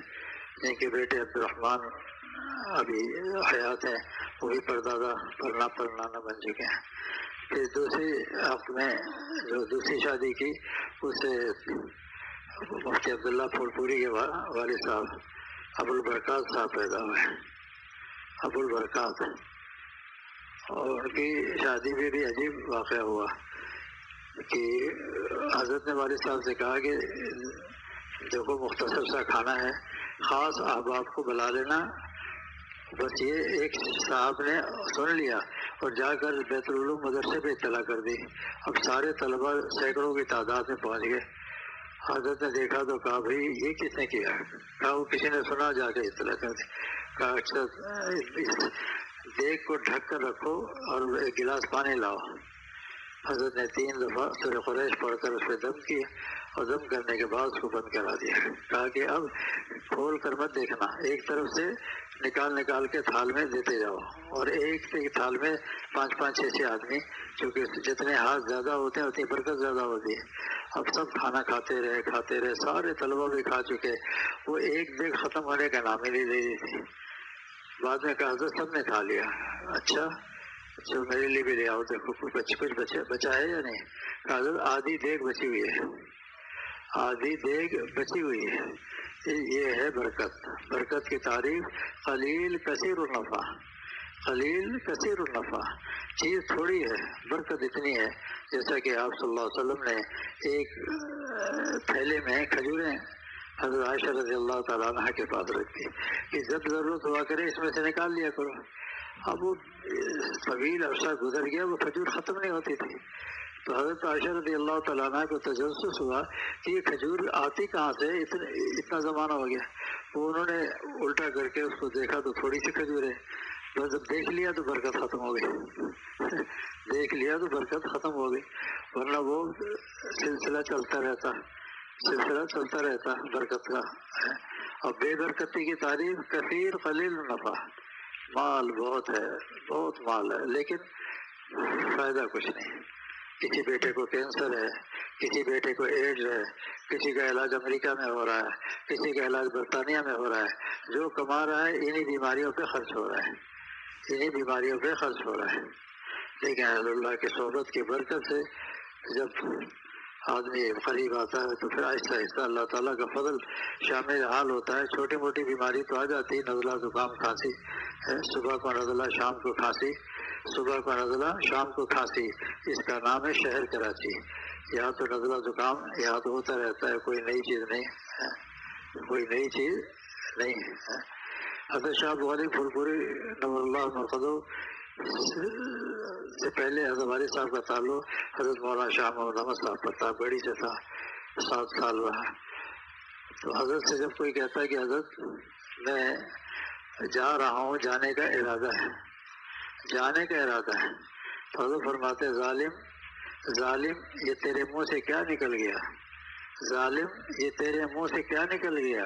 جن کے بیٹے عبدالرحمن ابھی حیات ہیں، وہی پردادا پرنانا بن چکے ہیں۔ پھر دوسری عقد میں جو دوسری شادی کی، اس سے مفتی عبداللہ پھولپوری کے والد صاحب ابوالبرکات صاحب پیدا ہوئے، ابوالبرکات، اور ان کی شادی میں بھی عجیب واقعہ ہوا کہ حضرت نے والد صاحب سے کہا کہ دیکھو مختصر سا کھانا ہے، خاص احباب کو بلا لینا۔ بس یہ ایک صاحب نے سن لیا اور جا کر بیت العلوم مدرسے پہ اطلاع کر دی۔ اب سارے طلباء سینکڑوں کی تعداد میں پہنچ گئے۔ حضرت نے دیکھا تو کہا بھائی یہ کس نے کیا؟ کہا وہ کسی نے سنا، جا کے اطلاع کر دی۔ کہا اچھا دیگ کو ڈھک کر رکھو اور ایک گلاس پانی لاؤ۔ حضرت نے 3 دفعہ سورہ قریش پڑھ کر اس پہ دم کیا، اور دم کرنے کے بعد اس کو بند کرا دیا۔ کہا کہ اب کھول کر مت دیکھنا، ایک طرف سے نکال کے تھال میں دیتے جاؤ، اور ایک تھال میں 5 6 آدمی، کیونکہ جتنے ہاتھ زیادہ ہوتے ہیں اتنی برکت زیادہ ہوتی ہے۔ اب سب کھانا کھاتے رہے، سارے طلبا بھی کھا چکے، وہ ایک دیگ ختم ہونے کا نام ہی نہیں لے رہی تھی۔ بعد میں کہا حضرت سب نے کھا لیا۔ اچھا جو میرے لیے بھی لے آؤ، دیکھو کچھ بچا ہے یا نہیں؟ کہا حضرت آدھی دیگ بچی ہوئی ہے، آدھی دیگ بچی ہوئی ہے۔ یہ ہے برکت کی تعریف، قلیل کثیر النفع، قلیل کثیر النفع، چیز تھوڑی ہے، برکت اتنی ہے۔ جیسا کہ آپ صلی اللہ علیہ وسلم نے ایک تھیلے میں کھجوریں حضرت عائشہ رضی اللہ تعالیٰ عنہ کے پاس رکھتی کہ جب ضرورت ہوا کرے اس میں سے نکال لیا کرو۔ اب وہ طویل عرصہ گزر گیا، وہ کھجور ختم نہیں ہوتی تھی، تو حضرت عائشہ رضی اللہ تعالیٰ عنہ کو تجسس ہوا کہ یہ کھجور آتی کہاں سے، اتنا زمانہ ہو گیا۔ وہ انہوں نے الٹا کر کے اس کو دیکھا تو تھوڑی سی کھجور ہے، بس جب دیکھ لیا تو برکت ختم ہو گئی دیکھ لیا تو برکت ختم ہو گئی، ورنہ وہ سلسلہ چلتا رہتا برکت کا۔ اور بے برکتی کی تعریف کثیر قلیل نفع، مال بہت ہے، بہت مال ہے، لیکن فائدہ کچھ نہیں۔ کسی بیٹے کو کینسر ہے، کسی بیٹے کو ایڈز ہے، کسی کا علاج امریکہ میں ہو رہا ہے، کسی کا علاج برطانیہ میں ہو رہا ہے، جو کما رہا ہے انہی بیماریوں پہ خرچ ہو رہا ہے، لیکن اہل اللہ کی صحبت کی برکت سے جب آدمی قریب آتا ہے تو پھر آہستہ آہستہ اللہ تعالیٰ کا فضل شامل حال ہوتا ہے۔ چھوٹی موٹی بیماری تو آ جاتی، نزلہ زکام کھانسی، صبح کو نزلہ شام کو کھانسی، صبح کو نزلہ شام کو کھانسی، اس کا نام ہے شہر کراچی۔ یہاں تو نزلہ زکام یہاں تو ہوتا رہتا ہے، کوئی نئی چیز نہیں ہے۔ حضرت شاہ عبدالغنی پھولپوری نور اللہ مرقدہ سے پہلے حضرت والد صاحب کا تعلق حضرت مولانا شاہ محمد احمد صاحب پرتاپ گڑھی سے تھا، 7 سال رہا۔ تو حضرت سے جب کوئی کہتا ہے کہ حضرت میں جا رہا ہوں، جانے کا ارادہ ہے، جانے کا ارادہ ہے، تو حضرت فرماتے ظالم ظالم یہ تیرے منہ سے کیا نکل گیا، ظالم یہ تیرے منہ سے کیا نکل گیا،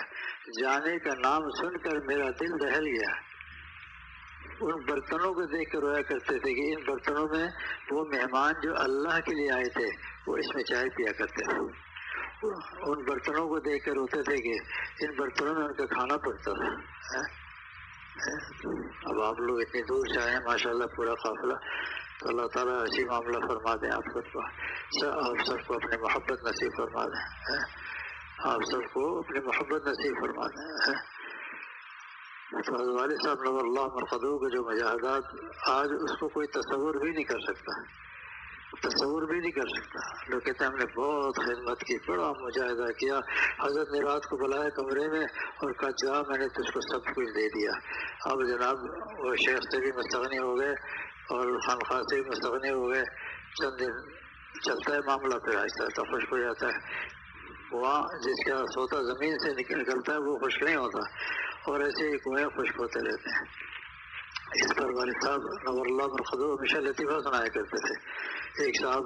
جانے کا نام سن کر میرا دل دہل گیا۔ ان برتنوں کو دیکھ کر رویا کرتے تھے کہ ان برتنوں میں وہ مہمان جو اللہ کے لیے آئے تھے وہ اس میں چائے پیا کرتے تھے۔ ان برتنوں کو دیکھ کر روتے تھے کہ ان برتنوں میں ان کا کھانا پڑتا تھا۔ اب آپ لوگ اتنی دور سے آئے ہیں ماشاءاللہ پورا قافلہ، تو اللہ تعالیٰ ایسی معاملہ فرما دیں آپ سب کو، آپ سب کو اپنے محبت نصیب فرما دیں، آپ سب کو اپنی محبت نصیب فرما دیں۔ تو والد صاحب نور اللہ مرقدو کے جو مجاہدات آج اس کو کوئی تصور بھی نہیں کر سکتا، تصور بھی نہیں کر سکتا۔ لوگ کہتے ہیں ہم نے بہت خدمت کی، بڑا مجاہدہ کیا، حضرت نے رات کو بلایا کمرے میں اور کہا جا میں نے تجھ کو سب کچھ دے دیا۔ اب جناب وہ شیخ سے بھی مستغنی ہو گئے اور خانخواہ سے بھی مستغنی ہو گئے، چند دن چلتا ہے معاملہ، پھر آہستہ آہستہ خشک ہو جاتا ہے۔ وہاں جس کا سوتا زمین سے نکلتا ہے وہ خشک نہیں ہوتا، اور ایسے ہی کنویں خشک ہوتے رہتے ہیں۔ اس پر والد صاحب نور اللہ مرقدو ہمیشہ لطیفہ سنایا کرتے تھے۔ ایک صاحب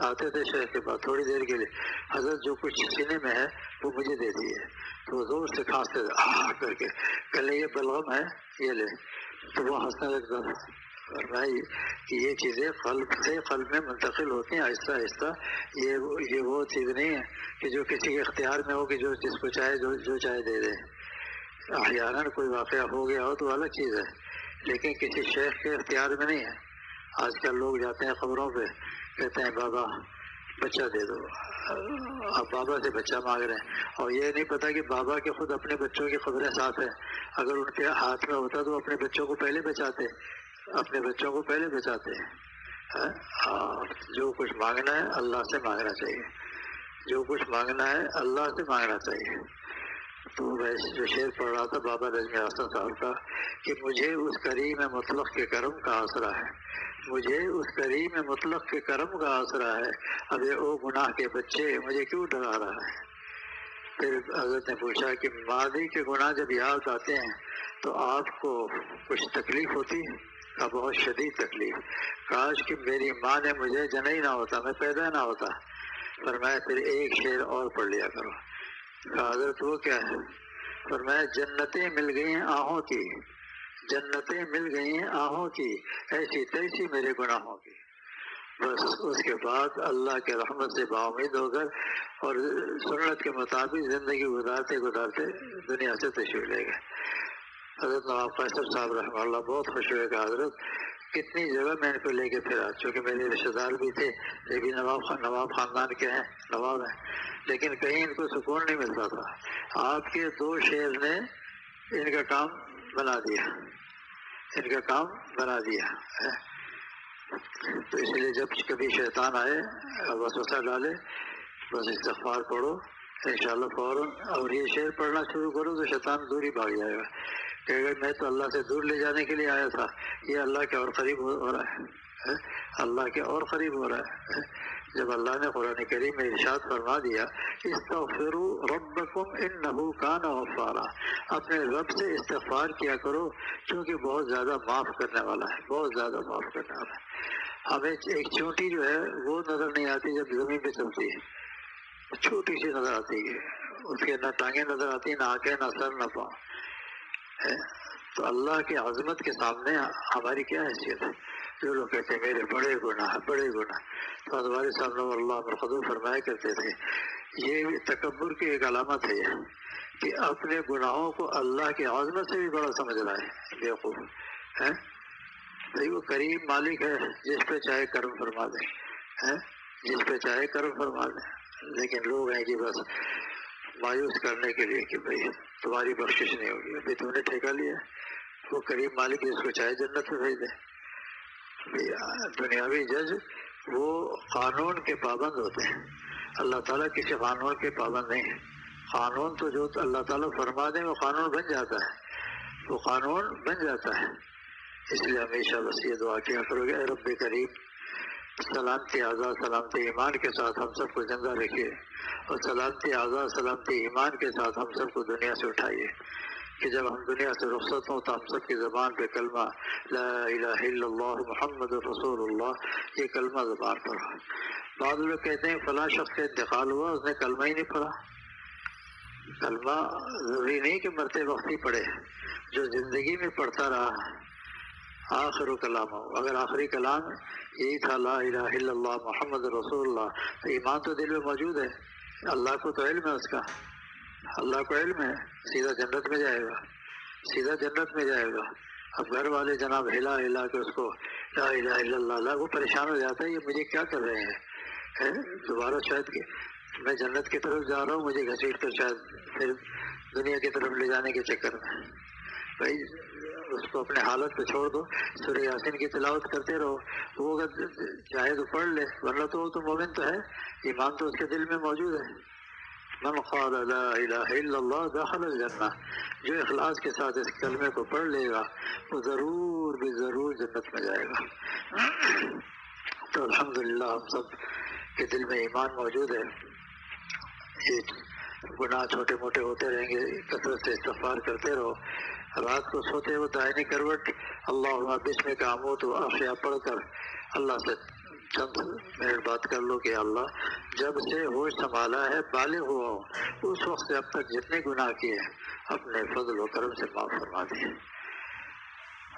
آتے تھے شیخ کے پاس تھوڑی دیر کے لیے، حضرت جو کچھ سینے میں ہے وہ مجھے دے دیے، تو وہ زور سے کھانستے تھے کر کے، کہلے یہ بلغم ہے یہ لے، تو وہ ہنسنے لگتا تھا۔ اور میں کہ یہ چیزیں قلب سے قلب میں منتقل ہوتی ہیں آہستہ آہستہ، یہ وہ چیز نہیں ہے کہ جو کسی کے اختیار میں ہو کہ جو جس کو چاہے جو چاہے دے دے۔ احیاناً کوئی واقعہ ہو گیا ہو تو الگ چیز ہے، لیکن کسی شیخ کے اختیار میں نہیں ہے۔ آج کل لوگ جاتے ہیں قبروں پہ کہتے ہیں بابا بچہ دے دو، اب بابا سے بچہ مانگ رہے ہیں، اور یہ نہیں پتہ کہ بابا کے خود اپنے بچوں کی قبریں ساتھ ہیں۔ اگر ان کے ہاتھ میں ہوتا تو اپنے بچوں کو پہلے بچاتے، اپنے بچوں کو پہلے بچاتے ہیں۔ جو کچھ مانگنا ہے اللہ سے مانگنا چاہیے، جو کچھ مانگنا ہے اللہ سے مانگنا چاہیے۔ تو میں جو شعر پڑھ رہا تھا بابا نجم حسن صاحب کا کہ مجھے اس کریم مطلق کے کرم کا آسرا ہے، مجھے اس کریم مطلق کے کرم کا آسرا ہے، اب یہ او گناہ کے بچے مجھے کیوں ڈرا رہا ہے۔ پھر حضرت نے پوچھا کہ ماضی کے گناہ جب یاد آتے ہیں تو آپ کو کچھ تکلیف ہوتی ہے؟ کا بہت شدید تکلیف، کاش کہ میری ماں نے مجھے جنا ہی نہ ہوتا، میں پیدا نہ ہوتا۔ فرمایا پھر ایک شعر اور پڑھ لیا کرو۔ حضرت وہ کیا ہے؟ فرمایا جنتیں مل گئی ہیں آہوں کی، جنتیں مل گئی ہیں آہوں کی، ایسی تیسی میرے گناہوں کی۔ بس اس کے بعد اللہ کے رحمت سے باامید ہو کر اور سنت کے مطابق زندگی گزارتے گزارتے دنیا سے تشریف لے گئے۔ حضرت نواب قیصر صاحب رحمہ اللہ بہت خوش ہوئے کہ حضرت کتنی جگہ میں ان کو لے کے پھرا، چونکہ میرے رشتہ دار بھی تھے، یہ بھی نواب خاندان کے ہیں، نواب ہیں، لیکن کہیں ان کو سکون نہیں ملتا تھا۔ آپ کے دو شعر نے ان کا کام بنا دیا، ان کا کام بنا دیا۔ تو اس لیے جب کبھی شیطان آئے وسوسہ ڈالے بس استغفار پڑھو انشاءاللہ فوراً، اور یہ شعر پڑھنا شروع کرو تو شیطان دور ہی بھاگ جائے گا، کہ اگر میں تو اللہ سے دور لے جانے کے لیے آیا تھا، یہ اللہ کے اور قریب ہو رہا ہے، اللہ کے اور قریب ہو رہا ہے۔ جب اللہ نے قرآن کریم میں ارشاد فرما دیا استغفروا ربکم انہ کان غفارا، اپنے رب سے استغفار کیا کرو کیونکہ بہت زیادہ معاف کرنے والا ہے، بہت زیادہ معاف کرنے والا ہے۔ ہمیں ایک چونٹی جو ہے وہ نظر نہیں آتی جب زمین پہ چلتی ہے، چھوٹی سی نظر آتی ہے، اس کے نہ ٹانگیں نظر آتی، نہ آنکھیں، نہ سر، نہ پاؤں۔ تو اللہ کی عظمت کے سامنے ہماری کیا حیثیت ہے؟ جو لوگ کہتے ہیں میرے بڑے گناہ بڑے گناہ، تو ہمارے سامنے اللہ مرقدو فرمایا کرتے تھے یہ تکبر کی ایک علامت ہے کہ اپنے گناہوں کو اللہ کی عظمت سے بھی بڑا سمجھ رہا ہے بیوقوف ہے۔ بھائی وہ کریم مالک ہے، جس پہ چاہے کرم فرما دے، جس پہ چاہے کرم فرما دے، لیکن لوگ ہیں کہ بس مایوس کرنے کے لیے کہ بھائی تمہاری بخشش نہیں ہوگی، ابھی تم نے ٹھیکہ لیا۔ وہ کریم مالک جس کو چاہے جنت میں بھیج دے۔ دنیاوی جج وہ قانون کے پابند ہوتے ہیں، اللہ تعالیٰ کسی قانون کے پابند نہیں ہے۔ قانون تو جو اللہ تعالیٰ فرما دیں وہ قانون بن جاتا ہے، وہ قانون بن جاتا ہے۔ اس لیے ہمیشہ بس یہ دعا کیا کرو گے اے رب کریم سلامتی آزاد سلامتی ایمان کے ساتھ ہم سب کو زندہ رکھیے، اور سلامتی آزاد سلامتی ایمان کے ساتھ ہم سب کو دنیا سے اٹھائیے کہ جب ہم دنیا سے رخصت ہوں تو ہم سب کی زبان پہ کلمہ لا الہ الا اللہ محمد رسول اللہ، یہ کلمہ زبان پر ہو۔ بعض لوگ کہتے ہیں فلاں شخص کا انتقال ہوا، اس نے کلمہ ہی نہیں پڑھا۔ کلمہ ضروری نہیں کہ مرتے وقت ہی پڑھے، جو زندگی میں پڑھتا رہا آخر کلام ہو۔ اگر آخری کلام یہی تھا لا الہ الا اللہ محمد رسول اللہ، تو ایمان تو دل میں موجود ہے، اللہ کو تو علم ہے اس کا، اللہ کو علم ہے، سیدھا جنت میں جائے گا، سیدھا جنت میں جائے گا۔ اب گھر والے جناب ہلا ہلا کے اس کو لا الہ الا اللہ، وہ پریشان ہو جاتا ہے یہ مجھے کیا کر رہے ہیں، دوبارہ شاید کہ میں جنت کی طرف جا رہا ہوں، مجھے گھسیٹ کر شاید پھر دنیا کی طرف لے جانے کے چکر میں۔ بھائی اس کو اپنے حالت پہ چھوڑ دو، سورہ یاسین کی تلاوت کرتے رہو، وہ اگر چاہے تو پڑھ لے، ورنہ تو وہ تو مومن تو ہے، ایمان تو اس کے دل میں موجود ہے۔ من قال لا الہ الا اللہ دخل الجنہ، جو اخلاص کے ساتھ اس کلمے کو پڑھ لے گا وہ ضرور بھی ضرور جنت میں جائے گا۔ تو الحمدللہ ہم سب کے دل میں ایمان موجود ہے۔ یہ گناہ چھوٹے موٹے ہوتے رہیں گے، کثرت سے استغفار کرتے رہو۔ رات کو سوتے ہوئے دائنی کروٹ اللہم بسمک اموت واحیا پڑھ کر اللہ سے چند منٹ بات کر لو کہ اللہ جب سے ہوش سنبھالا ہے بالغ ہوا ہوں اس وقت سے اب تک جتنے گناہ کیے اپنے فضل و کرم سے معاف فرما دیے،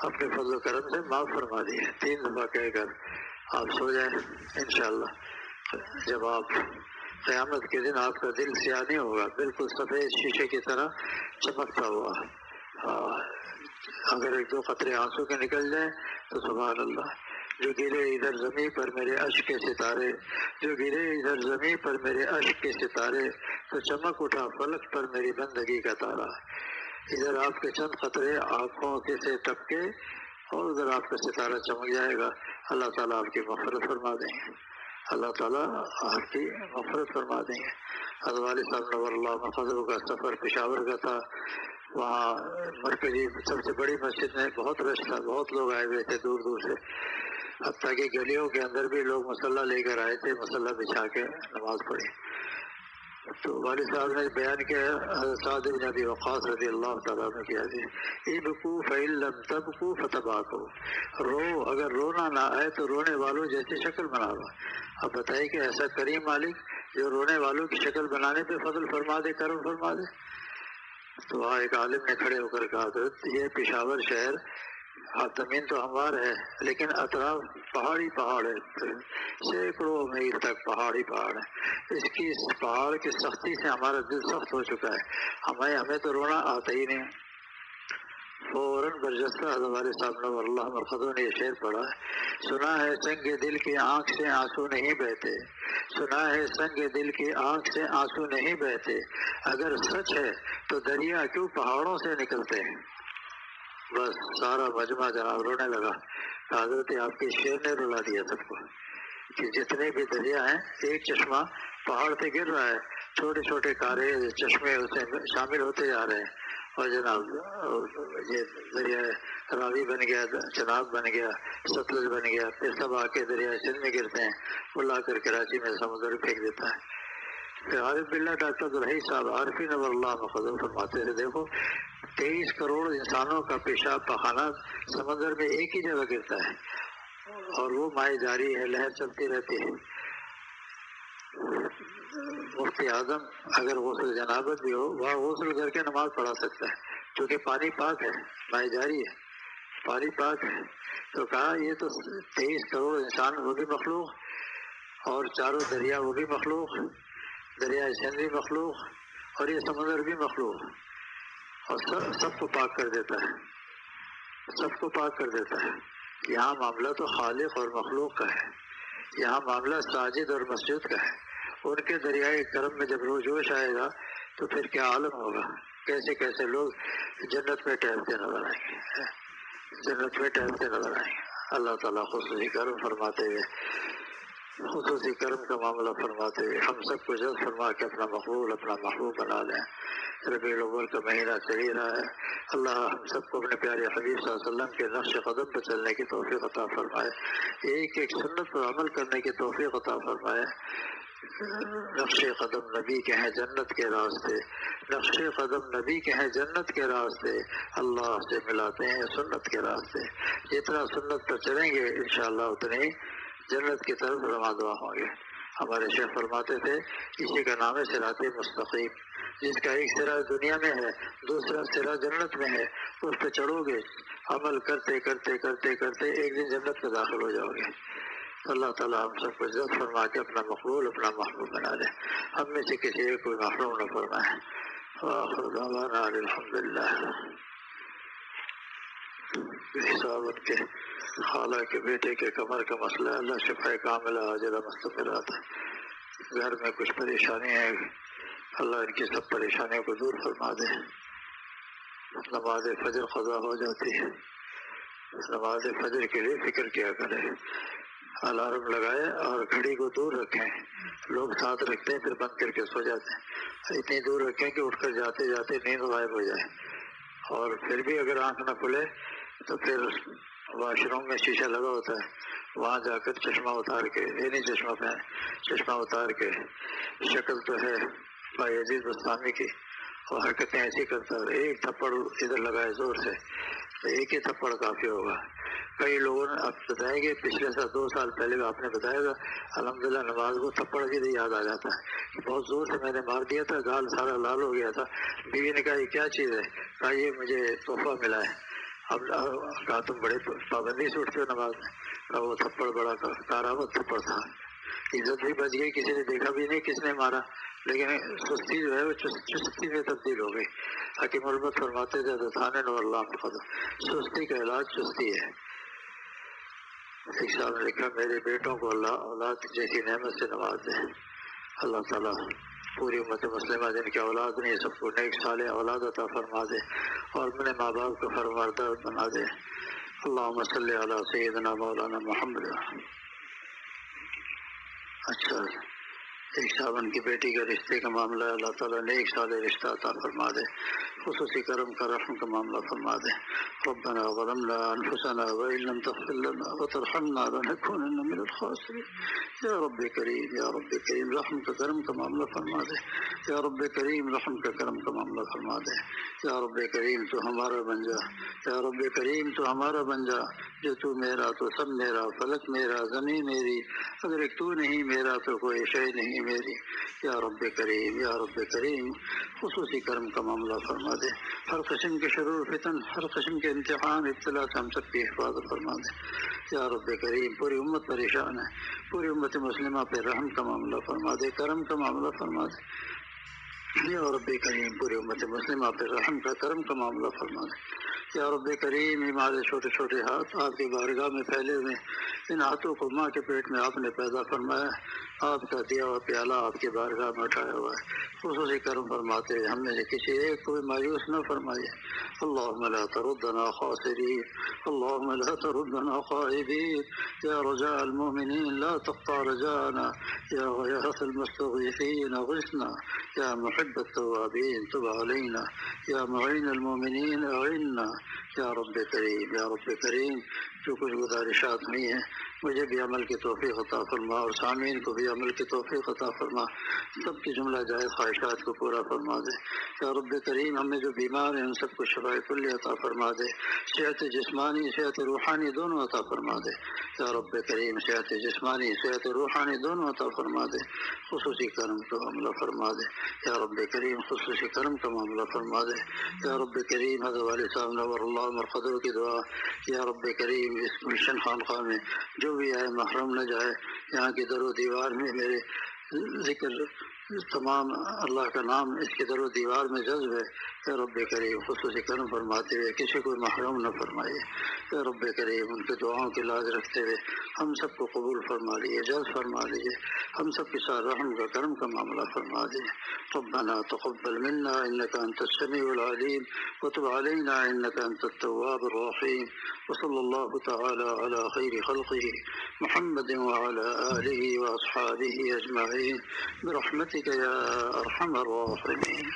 اپنے فضل و کرم سے معاف فرما دیے۔ 3 دفعہ کہہ کر آپ سو جائیں انشاءاللہ۔ جب آپ قیامت کے دن آپ کا دل سیاہ نہیں ہوگا، بالکل سفید شیشے کی طرح چمکتا ہوا۔ اگر 1-2 قطرے آنسو کے نکل جائیں تو سبحان اللہ، جو گرے ادھر زمین پر میرے اشک کے ستارے، جو گرے ادھر زمین پر میرے اشک کے ستارے، تو چمک اٹھا فلک پر میری بندگی کا تارا۔ ادھر آپ کے چند قطرے آنکھوں سے ٹپکے اور ادھر آپ کا ستارہ چمک جائے گا۔ اللہ تعالیٰ آپ کی مغفرت فرما دیں گے، اللہ تعالیٰ آپ کی مغفرت فرما دیں گے۔ حضرت والد صاحب نور اللہ فضل کا سفر پشاور کا تھا، وہاں مرکزی سب سے بڑی مسجد میں بہت رش تھا، بہت لوگ آئے ہوئے تھے دور دور سے، حتیٰ کہ گلیوں کے اندر بھی لوگ مصلی لے کر آئے تھے، مصلی بچھا کے نماز پڑھی۔ تو والد صاحب نے بیان کیا، حضرت سعد بن ابی وقاص رضی اللہ تعالیٰ عنہ کیا جی ابکوا فإن لم تبکوا فتباکوا، رو اگر رونا نہ آئے تو رونے والوں جیسی شکل بنا لو۔ اب بتائیے کہ ایسا کریم مالک جو رونے والوں کی شکل بنانے پہ فضل فرما دے، کرم فرما دے۔ تو وہاں ایک عالم نے کھڑے ہو کر کہا حضرت یہ پشاور شہر زمین تو ہموار ہے لیکن اطراف پہاڑی پہاڑ ہے، سینکڑوں میل تک پہاڑی پہاڑ ہے، اس کی پہاڑ کی سختی سے ہمارا دل سخت ہو چکا ہے، ہمیں تو رونا آتا ہی نہیں۔ فوراً برجستہ حضرت والد صاحب نور اللہ مرخذوں نے یہ شعر پڑھا، سنا ہے سنگ دل کی آنکھ سے آنسو نہیں بہتے، سنا ہے سنگ دل کی آنکھ سے آنسو نہیں بہتے، اگر سچ ہے تو دریا کیوں پہاڑوں سے نکلتے ہیں۔ بس سارا مجمع جناب رونے لگا۔ حضرت آپ کے شعر نے رلا دیا سب کو کہ جتنے بھی دریا ہیں ایک چشمہ پہاڑ سے گر رہا ہے، چھوٹے چھوٹے کارے چشمے اسے شامل ہوتے جا رہے ہیں، اور جناب یہ دریا راوی بن گیا، چناب بن گیا، ستلج بن گیا، پھر سب آ کے دریا سندھ میں گرتے ہیں، وہ لا کر کراچی میں سمندر پھینک دیتا ہے۔ پھر عارف باللہ ڈاکٹر عبدالحی صاحب عارفی نور اللہ مخدوم فرماتے تھے دیکھو 23 کروڑ انسانوں کا پیشاب پخانہ سمندر میں ایک ہی جگہ گرتا ہے اور وہ مائع جاری ہے، لہر چلتی رہتی ہے۔ مفتی اعظم اگر غسل جنابت بھی ہو وہاں غسل کر کے نماز پڑھا سکتا ہے کیونکہ پانی پاک ہے، مائع جاری ہے، پانی پاک ہے۔ تو کہا یہ تو 23 کروڑ انسان وہ بھی مخلوق اور چاروں دریا وہ بھی مخلوق، دریا سندھ بھی مخلوق اور یہ سمندر بھی مخلوق، اور سب کو پاک کر دیتا ہے، سب کو پاک کر دیتا ہے۔ یہاں معاملہ تو خالق اور مخلوق کا ہے، یہاں معاملہ ساجد اور مسجد کا ہے۔ ان کے دریائے کرم میں جب روز جوش آئے گا تو پھر کیا عالم ہوگا، کیسے کیسے لوگ جنت میں ٹہلتے نظر آئیں گے، جنت میں ٹہلتے نظر آئیں گے۔ اللہ تعالیٰ خصوصی کرم فرماتے ہوئے خصوصی کرم کا معاملہ فرماتے ہم سب کو جلد فرما کے اپنا مقبول اپنا محبوب بنا لیں۔ ربیع الاول کا مہینہ چل ہی رہا ہے، اللہ ہم سب کو اپنے پیارے حبیب صلی اللہ علیہ وسلم کے نقش قدم پر چلنے کی توفیق عطا فرمائے، ایک ایک سنت پر عمل کرنے کی توفیق عطا فرمائے۔ نقش قدم نبی کے ہیں جنت کے راستے، نقش قدم نبی کے ہیں جنت کے راستے، اللہ سے ملاتے ہیں سنت کے راستے۔ جتنا سنت پر چلیں گے انشاءاللہ اتنے جنت کی طرف رواں ہوں گے۔ ہمارے شیخ فرماتے تھے اسی کا نام ہے صراط مستقیم، جس کا ایک سرا دنیا میں ہے دوسرا سرا جنت میں ہے، اس پہ چڑھو گے عمل کرتے کرتے کرتے کرتے ایک دن جنت میں داخل ہو جاؤ گے۔ اللہ تعالیٰ ہم سب کو عزت فرما کے اپنا مقبول اپنا محبوب بنا لے، ہم میں سے کسی ایک کوئی محروم نہ فرمائے۔ وآخر دعوانا الحمدللہ۔ صاحب کے خالہ کے بیٹے کے کمر کا مسئلہ، اللہ شفا کاملہ عاجلہ مستقرہ تھا، گھر میں کچھ پریشانی ہے، اللہ ان کی سب پریشانیوں کو دور فرما دے۔ نماز فجر قضا ہو جاتی ہے، نماز فجر کے لیے فکر کیا کرے، الارم لگائے اور گھڑی کو دور رکھیں، لوگ ساتھ رکھتے ہیں پھر بند کر کے سو جاتے ہیں، اتنی دور رکھیں کہ اٹھ کر جاتے جاتے نیند غائب ہو جائے، اور پھر بھی اگر آنکھ نہ کھلے تو پھر واش روم میں شیشہ لگا ہوتا ہے، وہاں جا کر چشمہ اتار کے نہیں چشمہ پہن چشمہ اتار کے شکل تو ہے بھائی عزیز بستانی کی، اور حرکتیں ایسی کرتا ہے، ایک تھپڑ ادھر لگائے زور سے تو ایک ہی تھپڑ کافی ہوگا۔ کئی لوگوں نے آپ بتائیں گے پچھلے 2 سال پہلے آپ نے بتایا گا الحمدللہ نماز کو تھپڑ کی یاد آ جاتا ہے کہ بہت زور سے میں نے مار دیا تھا، گال سارا لال ہو گیا تھا، بیوی نے کہا یہ کیا چیز ہے، کہا یہ مجھے تحفہ ملا ہے۔ اب کہا تم بڑے پابندی سے اٹھتے ہو نماز میں، کہا وہ تھپڑ بڑا کارآمد تھپڑ تھا، عزت بھی بچ گئی، کسی نے دیکھا بھی نہیں کس نے مارا، لیکن سستی جو ہے وہ چستی میں تبدیل ہو گئی۔ حکیم الامت فرماتے تھے دتانے نور اللہ قدم، سستی کا علاج چستی ہے۔ ایک صاحب نے لکھا میرے بیٹوں کو اللہ اولاد جیسی نعمت سے نواز دے، اللہ تعالیٰ پوری امت مسلمہ جن کی اولاد نہیں سب کو نیک صالح اولاد عطا فرما دے اور اپنے ماں باپ کو فرمانبردار بنا دے۔ اللہم صلی علی سیدنا مولانا محمد۔ اچھا ایک صاحبن کی بیٹی کا رشتے کا معاملہ ہے، اللہ تعالیٰ نے ایک سال رشتہ عطا فرما دے، خصوصی کرم کا رحم کا معاملہ فرما دے۔ ربنا ظلمنا انفسنا وان لم تغفر لنا وترحمنا لنكونن من الخاسرین۔ یا رب کریم یا رب کریم رحم کا کرم کا معاملہ فرما دے، یا رب کریم رحم کا کرم کا معاملہ فرما دے، یا رب کریم تو ہمارا بن جا، یا رب کریم تو ہمارا بن جا، جو تو میرا تو سب میرا، فلک میرا زمین میری، اگر ایک تو نہیں میرا تو کوئی شے نہیں میری۔ یا رب کریم یا رب کریم خصوصی کرم کا معاملہ فرما دے، ہر قسم کے شرور فتن ہر قسم کے امتحان ابتلا سے ہم سب کی حفاظت فرما دے۔ یا رب کریم پوری امت پریشان ہے، پوری امت مسلمہ پہ رحم کا معاملہ فرما دے، کرم کا معاملہ فرما دے۔ یا رب کریم پوری امت مسلمہ پہ رحم کا کرم کا معاملہ فرما دے۔ یا رب کریم ہمارے چھوٹے چھوٹے ہاتھ آپ کی بارگاہ میں پھیلے ہوئے، ان ہاتھوں کو ماں کے پیٹ میں آپ نے پیدا فرمایا، آپ کا دیا ہوا پیالہ آپ کی بارگاہ میں اٹھایا ہوا ہے، خصوصی کرم فرماتے ہیں، ہم میں سے کسی ایک کو بھی مایوس نہ فرمائیے۔ اللہم لا تردنا خاسرین، اللہم لا تردنا خائبین، یا رجاء المؤمنین لا تقطع رجاءنا، یا غیاث المستغیثین اغثنا، یا محب التوابین تب علینا، یا معین المؤمنین اعنا۔ یا رب کریم یا رب کریم جو کچھ گزارشات ہوئی ہیں مجھے بھی عمل کی توفیق عطا فرما اور سامعین کو بھی عمل کی توفیق عطا فرما، سب کی جملہ جائز خواہشات کو پورا فرما دے۔ یا رب کریم ہم میں جو بیمار ہیں ان سب کو شفاء کلی عطا فرما دے، صحت جسمانی صحت روحانی دونوں عطا فرما دے۔ یا رب کریم صحت جسمانی صحت روحانی دونوں عطا فرما دے، خصوصی کرم کا معاملہ فرما دے۔ یا رب کریم خصوصی کرم کا معاملہ فرما دے۔ یا رب کریم حضرت والد صاحب نور اللہ مرقدر کی دعا، یا رب کریم اس گلشن خانقاہ میں جو بھی آئے محرم نہ جائے، یہاں کی در و دیوار میں میرے ذکر تمام اللہ کا نام اس کے در و دیوار میں جذب ہے۔ اے رب کریم خصوصی کرم فرماتے ہوئے کسی کو محروم نہ فرمائے۔ اے رب کریم ان کے دعاؤں کی لاج رکھتے ہوئے ہم سب کو قبول فرما لیجیے، جلد فرما لیجیے، ہم سب کے ساتھ رحم کا کرم کا معاملہ فرما دیجیے۔ ربنا تقبل منا انك انت السميع العليم وتب علينا انك انت التواب الرحيم وصلى الله تعالى على خير خلقه محمد وعلى آله وأصحابه أجمعين برحمتك يا أرحم الراحمين۔